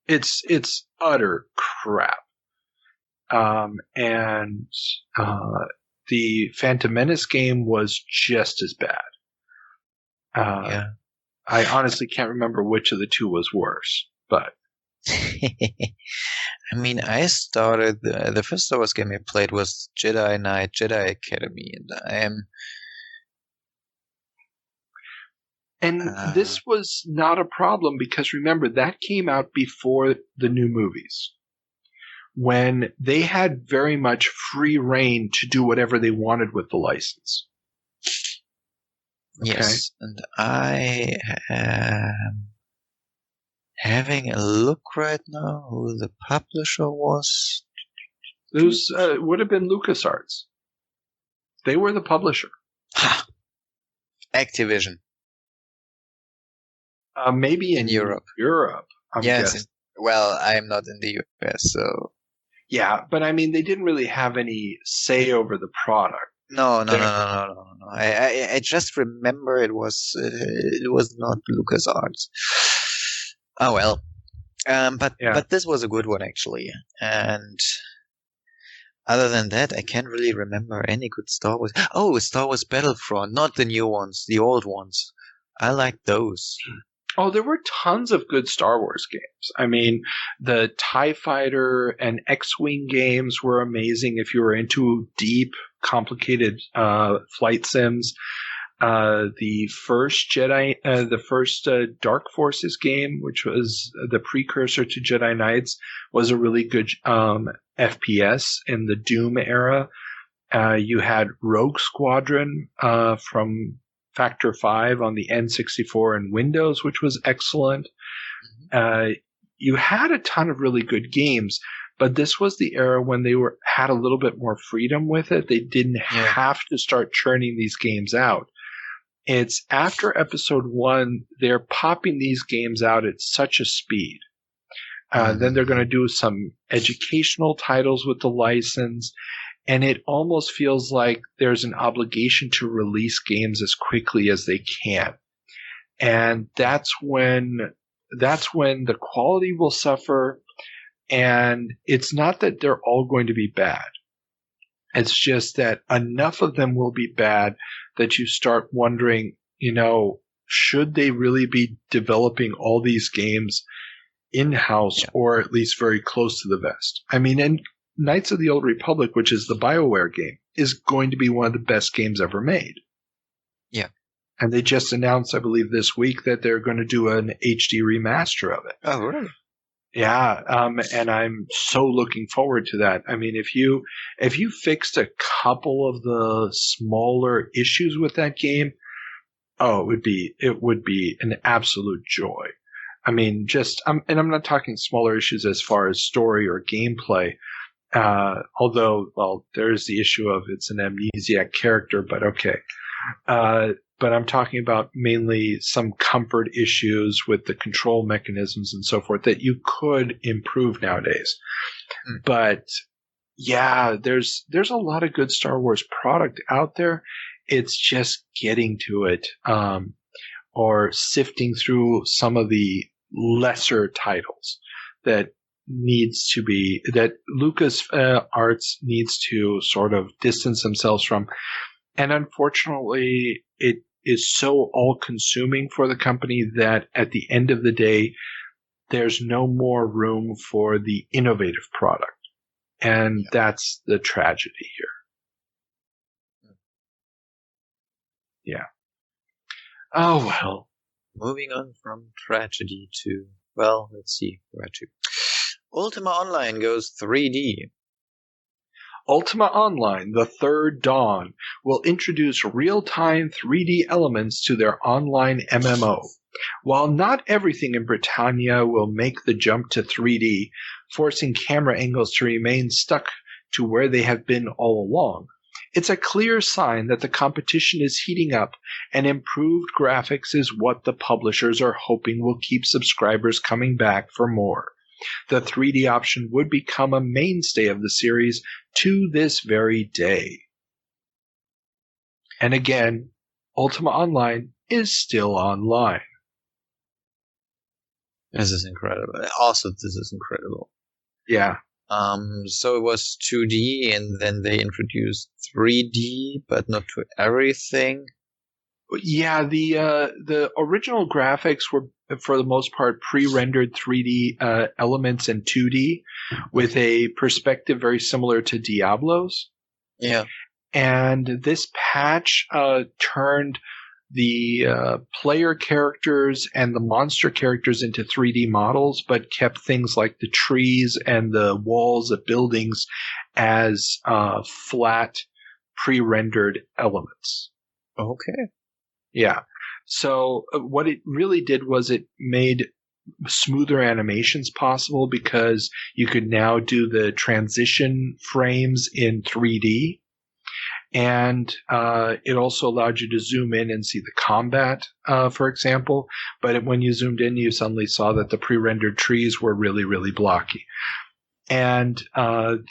It's utter crap. And the Phantom Menace game was just as bad. I honestly can't remember which of the two was worse, but. I mean, I started the first Star Wars game I played was Jedi Knight, Jedi Academy, and this was not a problem because remember that came out before the new movies, when they had very much free reign to do whatever they wanted with the license. Okay. Yes, and Having a look right now who the publisher was. Those would have been LucasArts. They were the publisher. Ha! Activision. Maybe in Europe. I'm guessing. Well, I'm not in the US, so. Yeah, but I mean, they didn't really have any say over the product. No. I just remember it was not LucasArts. Oh well. But this was a good one actually, and other than that, I can't really remember any good Star Wars. Oh, Star Wars Battlefront, not the new ones, the old ones. I like those. Oh, there were tons of good Star Wars games. I mean, the TIE Fighter and X-Wing games were amazing if you were into deep, complicated flight sims. The first Dark Forces game, which was the precursor to Jedi Knights, was a really good FPS in the Doom era. You had Rogue Squadron from Factor 5 on the N64 and Windows, which was excellent. You had a ton of really good games, but this was the era when they had a little bit more freedom with it. They didn't have to start churning these games out. It's after episode 1, they're popping these games out at such a speed. Then they're going to do some educational titles with the license. And it almost feels like there's an obligation to release games as quickly as they can. And that's when the quality will suffer. And it's not that they're all going to be bad. It's just that enough of them will be bad that you start wondering, should they really be developing all these games in-house or at least very close to the vest? I mean, and Knights of the Old Republic, which is the BioWare game, is going to be one of the best games ever made. Yeah. And they just announced, I believe, this week that they're going to do an HD remaster of it. Oh, really? Yeah, and I'm so looking forward to that. I mean, if you fixed a couple of the smaller issues with that game, it would be an absolute joy. I mean, and I'm not talking smaller issues as far as story or gameplay. Although, well, there is the issue of it's an amnesiac character, but okay. But I'm talking about mainly some comfort issues with the control mechanisms and so forth that you could improve nowadays. But yeah, there's a lot of good Star Wars product out there. It's just getting to it, or sifting through some of the lesser titles that Lucas Arts needs to sort of distance themselves from. And unfortunately, it is so all-consuming for the company that at the end of the day, there's no more room for the innovative product. And that's the tragedy here. Yeah. Oh, well. Moving on from tragedy to, well, let's see, where to. Ultima Online goes 3D. Ultima Online, The Third Dawn, will introduce real-time 3D elements to their online MMO. While not everything in Britannia will make the jump to 3D, forcing camera angles to remain stuck to where they have been all along, it's a clear sign that the competition is heating up, and improved graphics is what the publishers are hoping will keep subscribers coming back for more. The 3D option would become a mainstay of the series to this very day. And again, Ultima Online is still online. This is incredible. Also, this is incredible. Yeah. So it was 2D, and then they introduced 3D, but not to everything. Yeah, the original graphics were, for the most part, pre-rendered 3D elements in 2D with a perspective very similar to Diablo's. Yeah. And this patch turned the player characters and the monster characters into 3D models, but kept things like the trees and the walls of buildings as flat, pre-rendered elements. Okay. Yeah. So what it really did was it made smoother animations possible because you could now do the transition frames in 3D. And it also allowed you to zoom in and see the combat, for example. But when you zoomed in, you suddenly saw that the pre-rendered trees were really, really blocky. And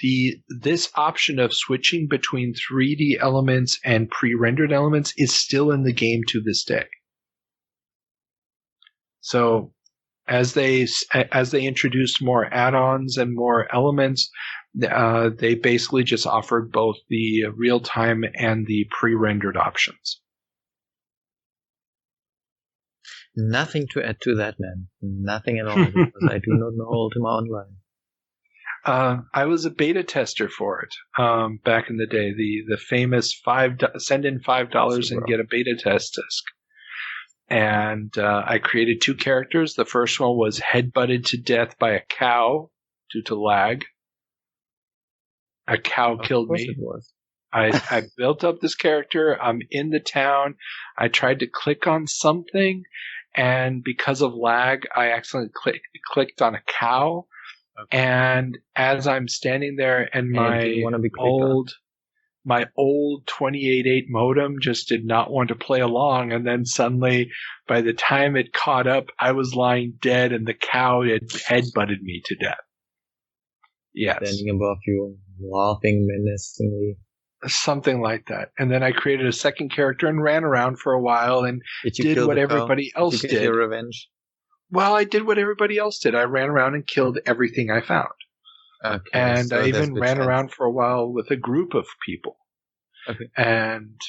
this option of switching between 3D elements and pre-rendered elements is still in the game to this day. So as they introduced more add-ons and more elements, they basically just offered both the real-time and the pre-rendered options. Nothing to add to that, man. Nothing at all, because I do not know Ultima Online. I was a beta tester for it back in the day. The famous send in $5 and get a beta test disc. And I created 2 characters. The first one was headbutted to death by a cow due to lag. A cow killed me. It was. I built up this character. I'm in the town. I tried to click on something, and because of lag, I accidentally clicked on a cow. Okay. And as I'm standing there, and my old 28.8 modem just did not want to play along, and then suddenly, by the time it caught up, I was lying dead, and the cow had headbutted me to death. Yes. Standing above you, laughing menacingly. Something like that. And then I created a second character and ran around for a while and did what everybody else did. Did you get your revenge? Well, I did what everybody else did. I ran around and killed everything I found. Okay, and I even ran around for a while with a group of people. Okay. And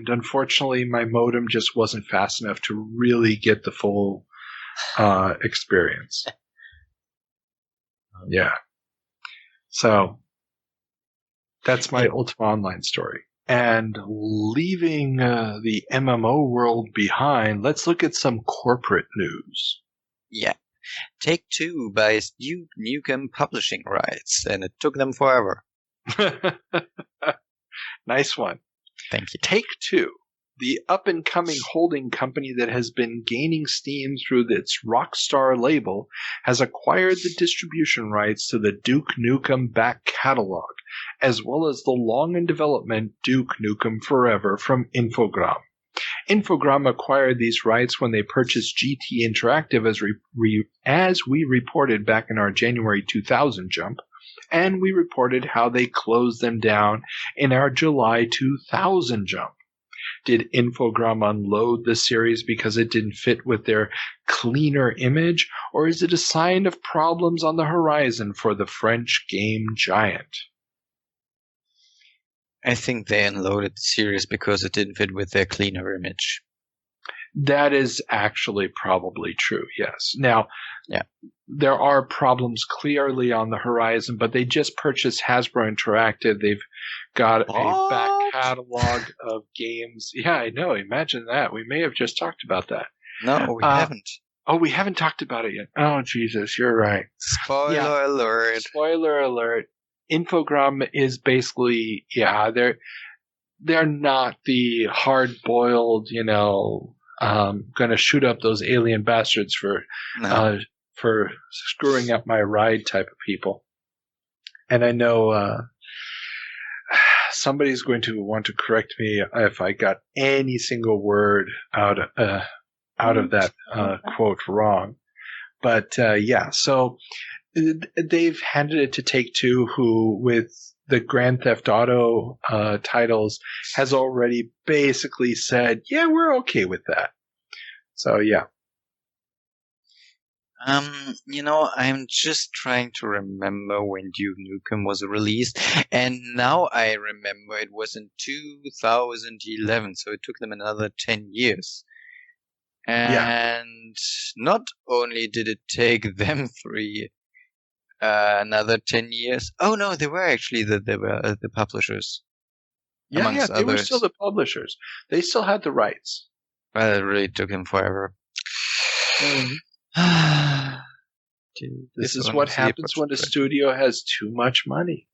unfortunately, my modem just wasn't fast enough to really get the full experience. Yeah. So that's my Ultima Online story. And leaving the MMO world behind, let's look at some corporate news. Yeah. Take-Two buys Duke Nukem publishing rights, and it took them forever. Nice one. Thank you. Take-Two, the up-and-coming holding company that has been gaining steam through its Rockstar label, has acquired the distribution rights to the Duke Nukem back catalog, as well as the long-in-development Duke Nukem Forever from Infogrames. Infogrames acquired these rights when they purchased GT Interactive, as we reported back in our January 2000 jump, and we reported how they closed them down in our July 2000 jump. Did Infogrames unload the series because it didn't fit with their cleaner image, or is it a sign of problems on the horizon for the French game giant? I think they unloaded the series because it didn't fit with their cleaner image. That is actually probably true, yes. Now, there are problems clearly on the horizon, but they just purchased Hasbro Interactive. They've got a back catalog of games. Yeah, I know. Imagine that. We may have just talked about that. No, we haven't. Oh, we haven't talked about it yet. Oh, Jesus, you're right. Spoiler alert. Spoiler alert. Infogrames is basically, they're not the hard-boiled, gonna shoot up those alien bastards for screwing up my ride type of people. And I know somebody's going to want to correct me if I got any single word out of that quote wrong. But so they've handed it to Take-Two, who with the Grand Theft Auto titles has already basically said, yeah, we're okay with that. So, yeah. I'm just trying to remember when Duke Nukem was released, and now I remember it was in 2011, so it took them another 10 years. And not only did it take them another 10 years. Oh no, they were actually the publishers. Yeah, they were still the publishers. They still had the rights. Well, it really took them forever. This is what happens when a studio has too much money.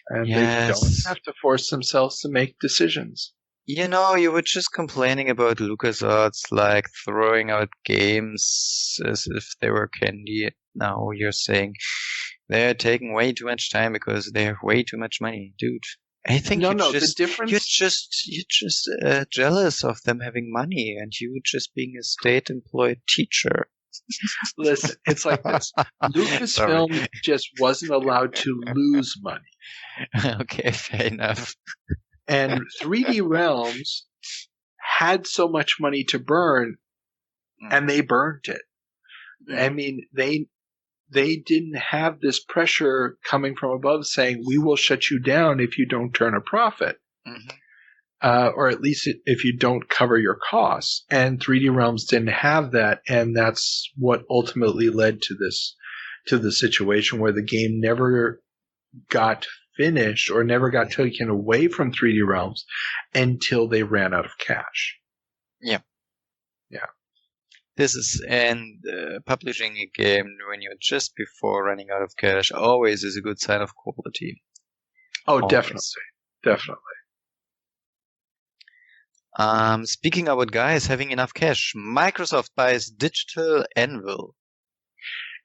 And they don't have to force themselves to make decisions. You were just complaining about LucasArts, like throwing out games as if they were candy. Now you're saying they're taking way too much time because they have way too much money, dude. I think the difference. You're just jealous of them having money, and you just being a state-employed teacher. Listen, it's like this. Lucasfilm just wasn't allowed to lose money. Okay, fair enough. And 3D Realms had so much money to burn, and they burned it. I mean, they didn't have this pressure coming from above saying, we will shut you down if you don't turn a profit. Or at least if you don't cover your costs. And 3D Realms didn't have that, and that's what ultimately led to the situation where the game never got finished or never got taken away from 3D Realms until they ran out of cash. Yeah. This is, publishing a game when you're just before running out of cash always is a good sign of quality. Oh, always. Definitely. Speaking about guys having enough cash, Microsoft buys Digital Anvil.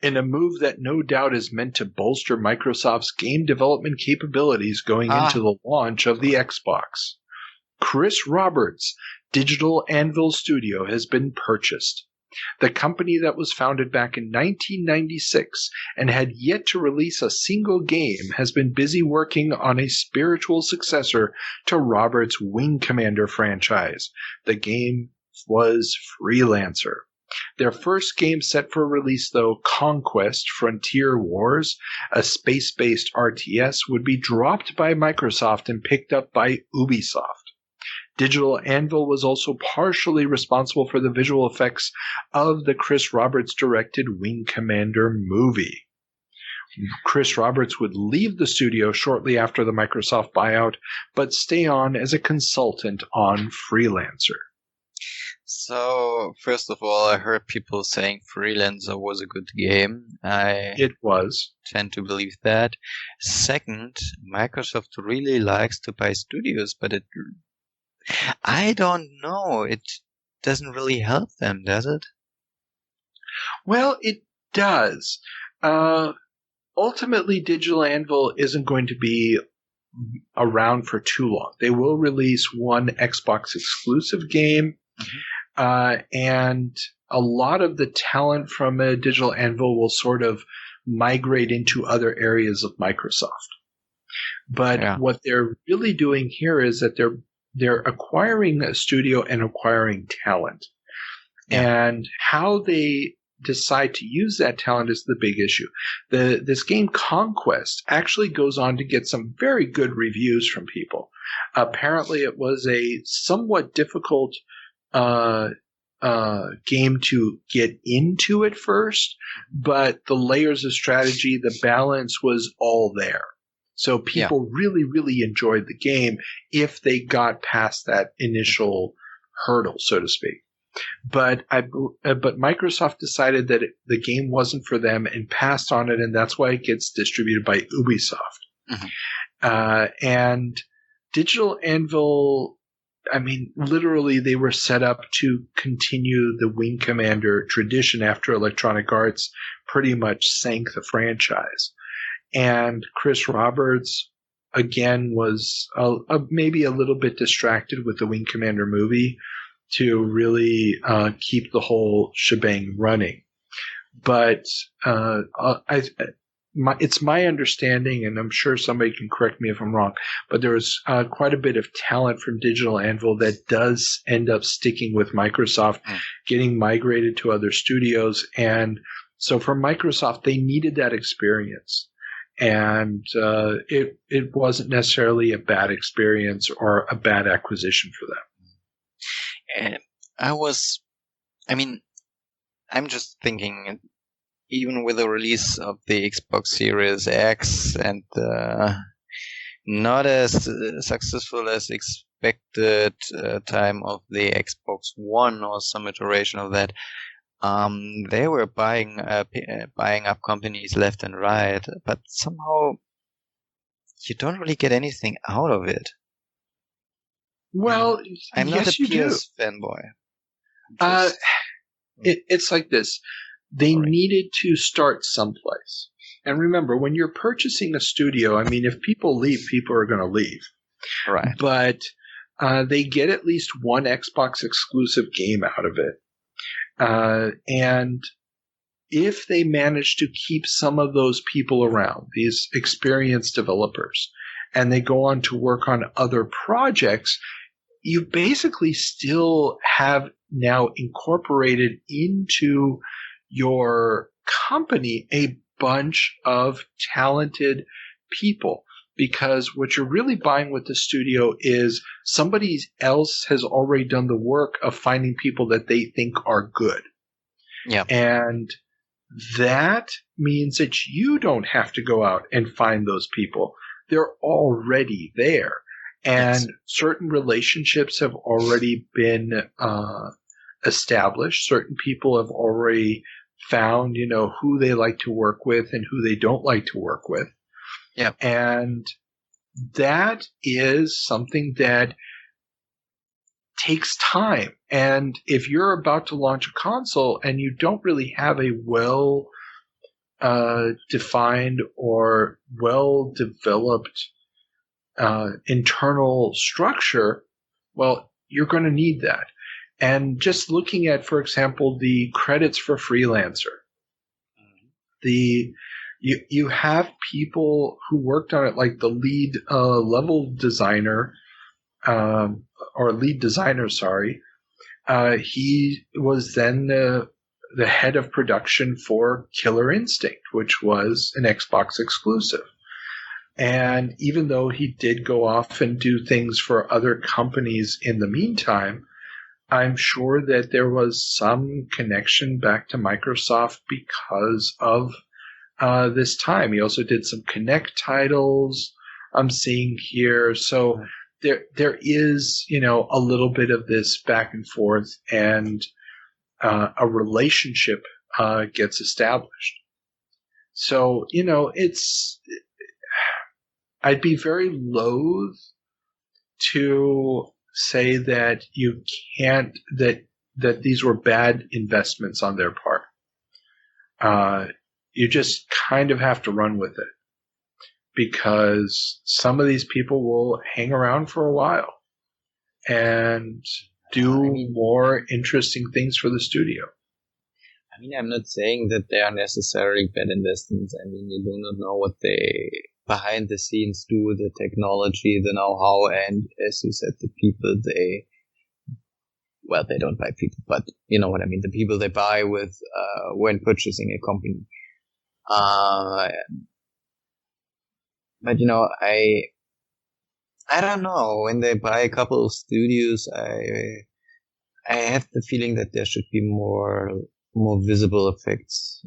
In a move that no doubt is meant to bolster Microsoft's game development capabilities going into the launch of the Xbox. Chris Roberts' Digital Anvil Studio has been purchased. The company that was founded back in 1996 and had yet to release a single game has been busy working on a spiritual successor to Roberts' Wing Commander franchise. The game was Freelancer. Their first game set for release, though, Conquest Frontier Wars, a space-based RTS, would be dropped by Microsoft and picked up by Ubisoft. Digital Anvil was also partially responsible for the visual effects of the Chris Roberts directed Wing Commander movie. Chris Roberts would leave the studio shortly after the Microsoft buyout, but stay on as a consultant on Freelancer. So, first of all, I heard people saying Freelancer was a good game. It was. Tend to believe that. Second, Microsoft really likes to buy studios, but I don't know. It doesn't really help them, does it? Well, it does. Ultimately, Digital Anvil isn't going to be around for too long. They will release one Xbox exclusive game, and a lot of the talent from Digital Anvil will sort of migrate into other areas of Microsoft. But what they're really doing here is that they're acquiring a studio and acquiring talent. And how they decide to use that talent is the big issue. This game Conquest actually goes on to get some very good reviews from people. Apparently it was a somewhat difficult game to get into at first, but the layers of strategy, the balance was all there. So people really, really enjoyed the game if they got past that initial hurdle, so to speak. But Microsoft decided that the game wasn't for them and passed on it, and that's why it gets distributed by Ubisoft. And Digital Anvil, I mean, literally they were set up to continue the Wing Commander tradition after Electronic Arts pretty much sank the franchise. And Chris Roberts, again, was maybe a little bit distracted with the Wing Commander movie to really keep the whole shebang running. But it's my understanding, and I'm sure somebody can correct me if I'm wrong, but there was quite a bit of talent from Digital Anvil that does end up sticking with Microsoft, getting migrated to other studios. And so for Microsoft, they needed that experience. And it wasn't necessarily a bad experience or a bad acquisition for them. I'm just thinking, even with the release of the Xbox Series X and not as successful as expected time of the Xbox One or some iteration of that, they were buying up companies left and right, but somehow you don't really get anything out of it. Well, I'm yes, not a you do. PS fanboy. It's like this. They needed to start someplace. And remember, when you're purchasing a studio, I mean, if people leave, people are going to leave. Right. But they get at least one Xbox exclusive game out of it. And if they manage to keep some of those people around, these experienced developers, and they go on to work on other projects, you basically still have now incorporated into your company a bunch of talented people, because what you're really buying with the studio is somebody else has already done the work of finding people that they think are good. Yeah. And that means that you don't have to go out and find those people. They're already there. And certain relationships have already been established. Certain people have already found, who they like to work with and who they don't like to work with. Yeah. And that is something that takes time. And if you're about to launch a console and you don't really have a well defined or well developed internal structure, well, you're going to need that. And just looking at, for example, the credits for Freelancer, you have people who worked on it, like the lead level designer, or lead designer, sorry. He was then the head of production for Killer Instinct, which was an Xbox exclusive. And even though he did go off and do things for other companies in the meantime, I'm sure that there was some connection back to Microsoft because of this time. He also did some Kinect titles I'm seeing here. So there is, a little bit of this back and forth, and a relationship gets established. So, I'd be very loath to say that you can't, that these were bad investments on their part. You just kind of have to run with it, because some of these people will hang around for a while and do more interesting things for the studio. I mean, I'm not saying that they are necessarily bad investments. I mean, you do not know what they behind the scenes do with the technology, the know-how, and as you said, the people they don't buy people, but you know what I mean, the people they buy with when purchasing a company. But I don't know, when they buy a couple of studios, I have the feeling that there should be more visible effects,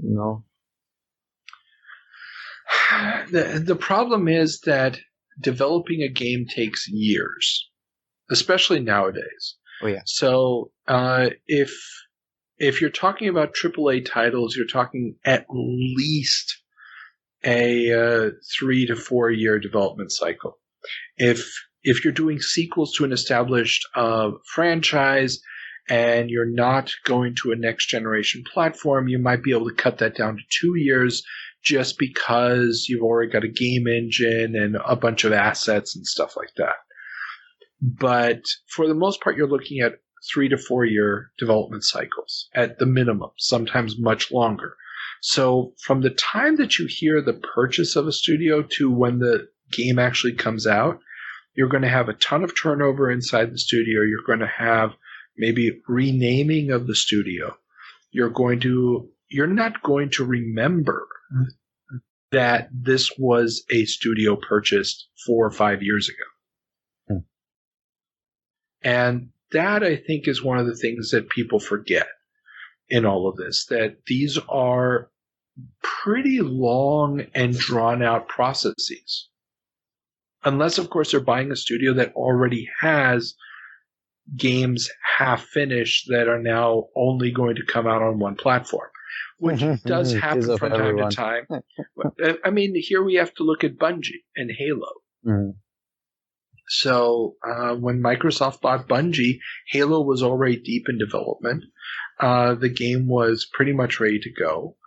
The problem is that developing a game takes years, especially nowadays. Oh yeah. So if you're talking about AAA titles, you're talking at least a 3 to 4 year development cycle. If you're doing sequels to an established franchise and you're not going to a next generation platform, you might be able to cut that down to 2 years, just because you've already got a game engine and a bunch of assets and stuff like that. But for the most part, you're looking at 3 to 4 year development cycles at the minimum, sometimes much longer. So from the time that you hear the purchase of a studio to when the game actually comes out, you're going to have a ton of turnover inside the studio. You're going to have maybe renaming of the studio. You're not going to remember that this was a studio purchased 4 or 5 years ago. And that, I think, is one of the things that people forget in all of this, that these are pretty long and drawn-out processes. Unless, of course, they're buying a studio that already has games half-finished that are now only going to come out on one platform, which does happen from time to time. I mean, here we have to look at Bungie and Halo. So when Microsoft bought Bungie, Halo was already deep in development. The game was pretty much ready to go.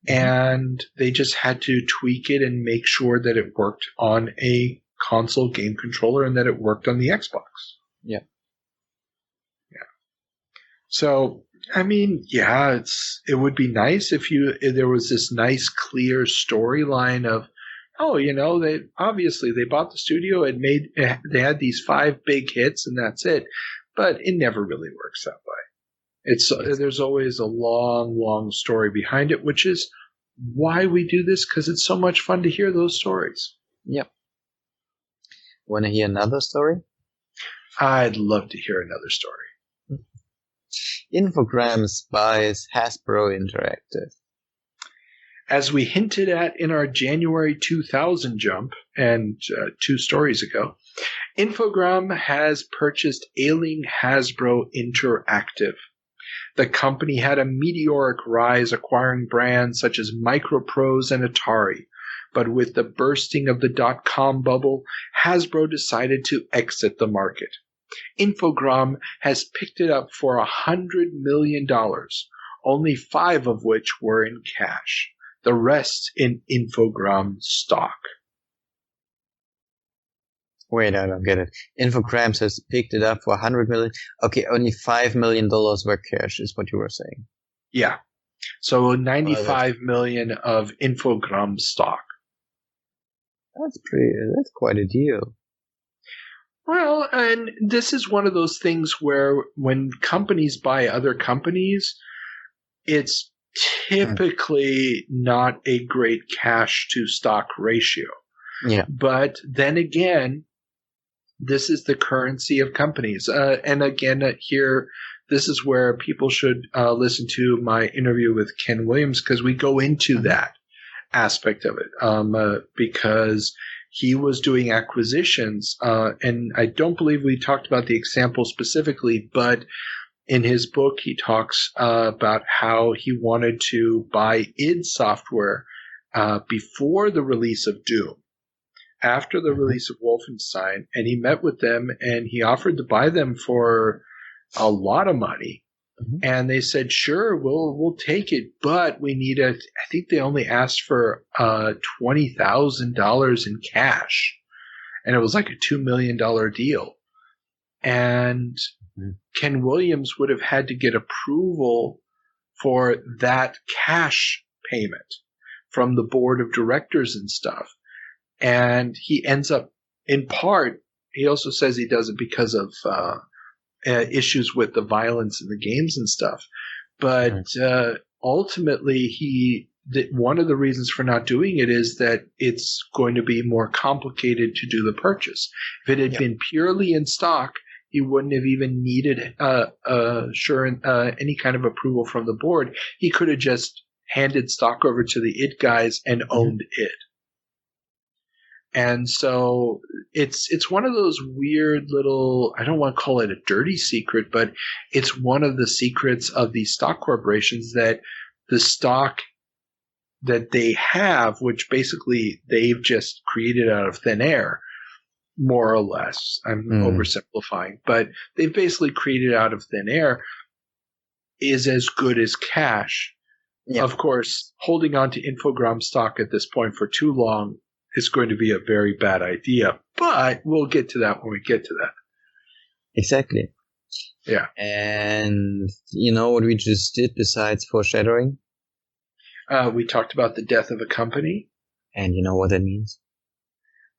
And they just had to tweak it and make sure that it worked on a console game controller and that it worked on the Xbox. Yeah. So, I mean, yeah, it would be nice if there was this nice, clear storyline of, they bought the studio and they had these 5 big hits and that's it. But it never really works that way. There's always a long, long story behind it, which is why we do this, because it's so much fun to hear those stories. Yep. Want to hear another story? I'd love to hear another story. Infogrames buys Hasbro Interactive. As we hinted at in our January 2000 jump, and 2 stories ago, Infogram has purchased ailing Hasbro Interactive. The company had a meteoric rise, acquiring brands such as Microprose and Atari. But with the bursting of the dot-com bubble, Hasbro decided to exit the market. Infogram has picked it up for $100 million, only 5 of which were in cash. The rest in Infogram stock. Wait, I don't get it. Infogrames has picked it up for $100 million. Okay, only $5 million were cash, is what you were saying. Yeah. So $95 million of Infogram stock. That's quite a deal. Well, and this is one of those things where when companies buy other companies, it's typically not a great cash to stock ratio. Yeah. But then again, this is the currency of companies. And again, here, this is where people should listen to my interview with Ken Williams, because we go into that aspect of it, because he was doing acquisitions, and I don't believe we talked about the example specifically, but in his book, he talks about how he wanted to buy id Software before the release of Doom, after the release of Wolfenstein, and he met with them and he offered to buy them for a lot of money. And they said, sure, we'll take it, but we need I think they only asked for $20,000 in cash. And it was like a $2 million deal. And Ken Williams would have had to get approval for that cash payment from the board of directors and stuff. And he ends up, in part, he also says he does it because of issues with the violence in the games and stuff. But ultimately, one of the reasons for not doing it is that it's going to be more complicated to do the purchase. If it had been purely in stock, he wouldn't have even needed any kind of approval from the board. He could have just handed stock over to the id guys and owned it. And so it's one of those weird little, I don't want to call it a dirty secret, but it's one of the secrets of these stock corporations, that the stock that they have, which basically they've just created out of thin air, more or less. I'm oversimplifying, but they've basically created out of thin air, is as good as cash. Yeah. Of course, holding on to Infogram stock at this point for too long is going to be a very bad idea, but we'll get to that when we get to that. Exactly. Yeah. And you know what we just did besides foreshadowing? We talked about the death of a company. And you know what that means?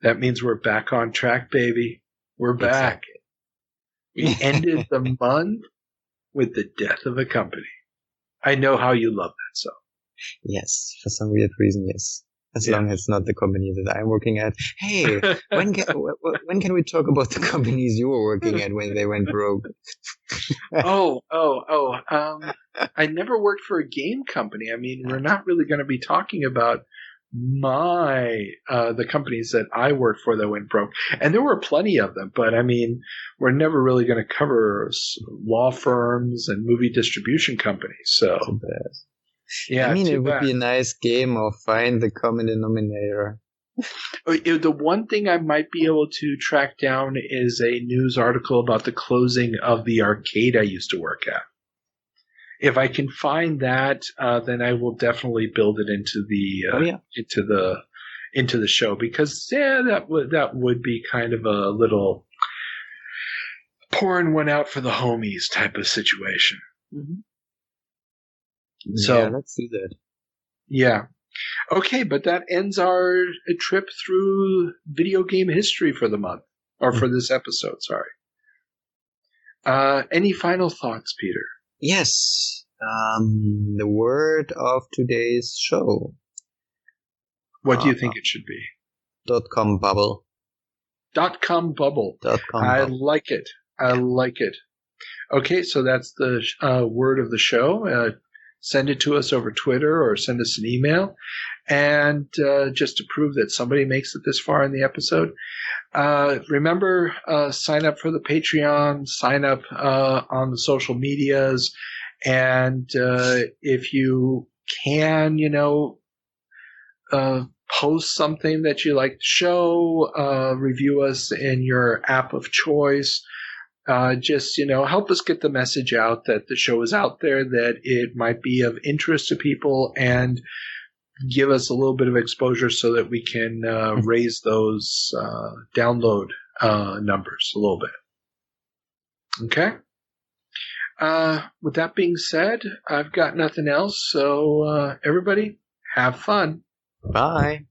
That means we're back on track, baby. We're back. Exactly. We ended the month with the death of a company. I know how you love that song. Yes, for some weird reason, yes. As long as it's not the company that I'm working at. Hey, when can we talk about the companies you were working at when they went broke? I never worked for a game company. I mean, we're not really going to be talking about the companies that I worked for that went broke. And there were plenty of them, but I mean, we're never really going to cover law firms and movie distribution companies. So, yeah, I mean, it would be a nice game of find the common denominator. The one thing I might be able to track down is a news article about the closing of the arcade I used to work at. If I can find that, then I will definitely build it into the into the show, because that would be kind of a little pouring one out for the homies type of situation. Mm-hmm. So yeah, let's do that. Yeah. Okay, but that ends our trip through video game history for the month, or for this episode, sorry. Any final thoughts, Peter? Yes. The word of today's show. What do you think it should be? .com bubble. .com bubble. I like it. I like it. Okay, so that's the word of the show. Send it to us over Twitter or send us an email. And just to prove that somebody makes it this far in the episode, remember, sign up for the Patreon, sign up on the social medias, and if you can, post something that you like the show, review us in your app of choice. Just, help us get the message out that the show is out there, that it might be of interest to people, and give us a little bit of exposure so that we can raise those download numbers a little bit. Okay? With that being said, I've got nothing else, so everybody, have fun. Bye.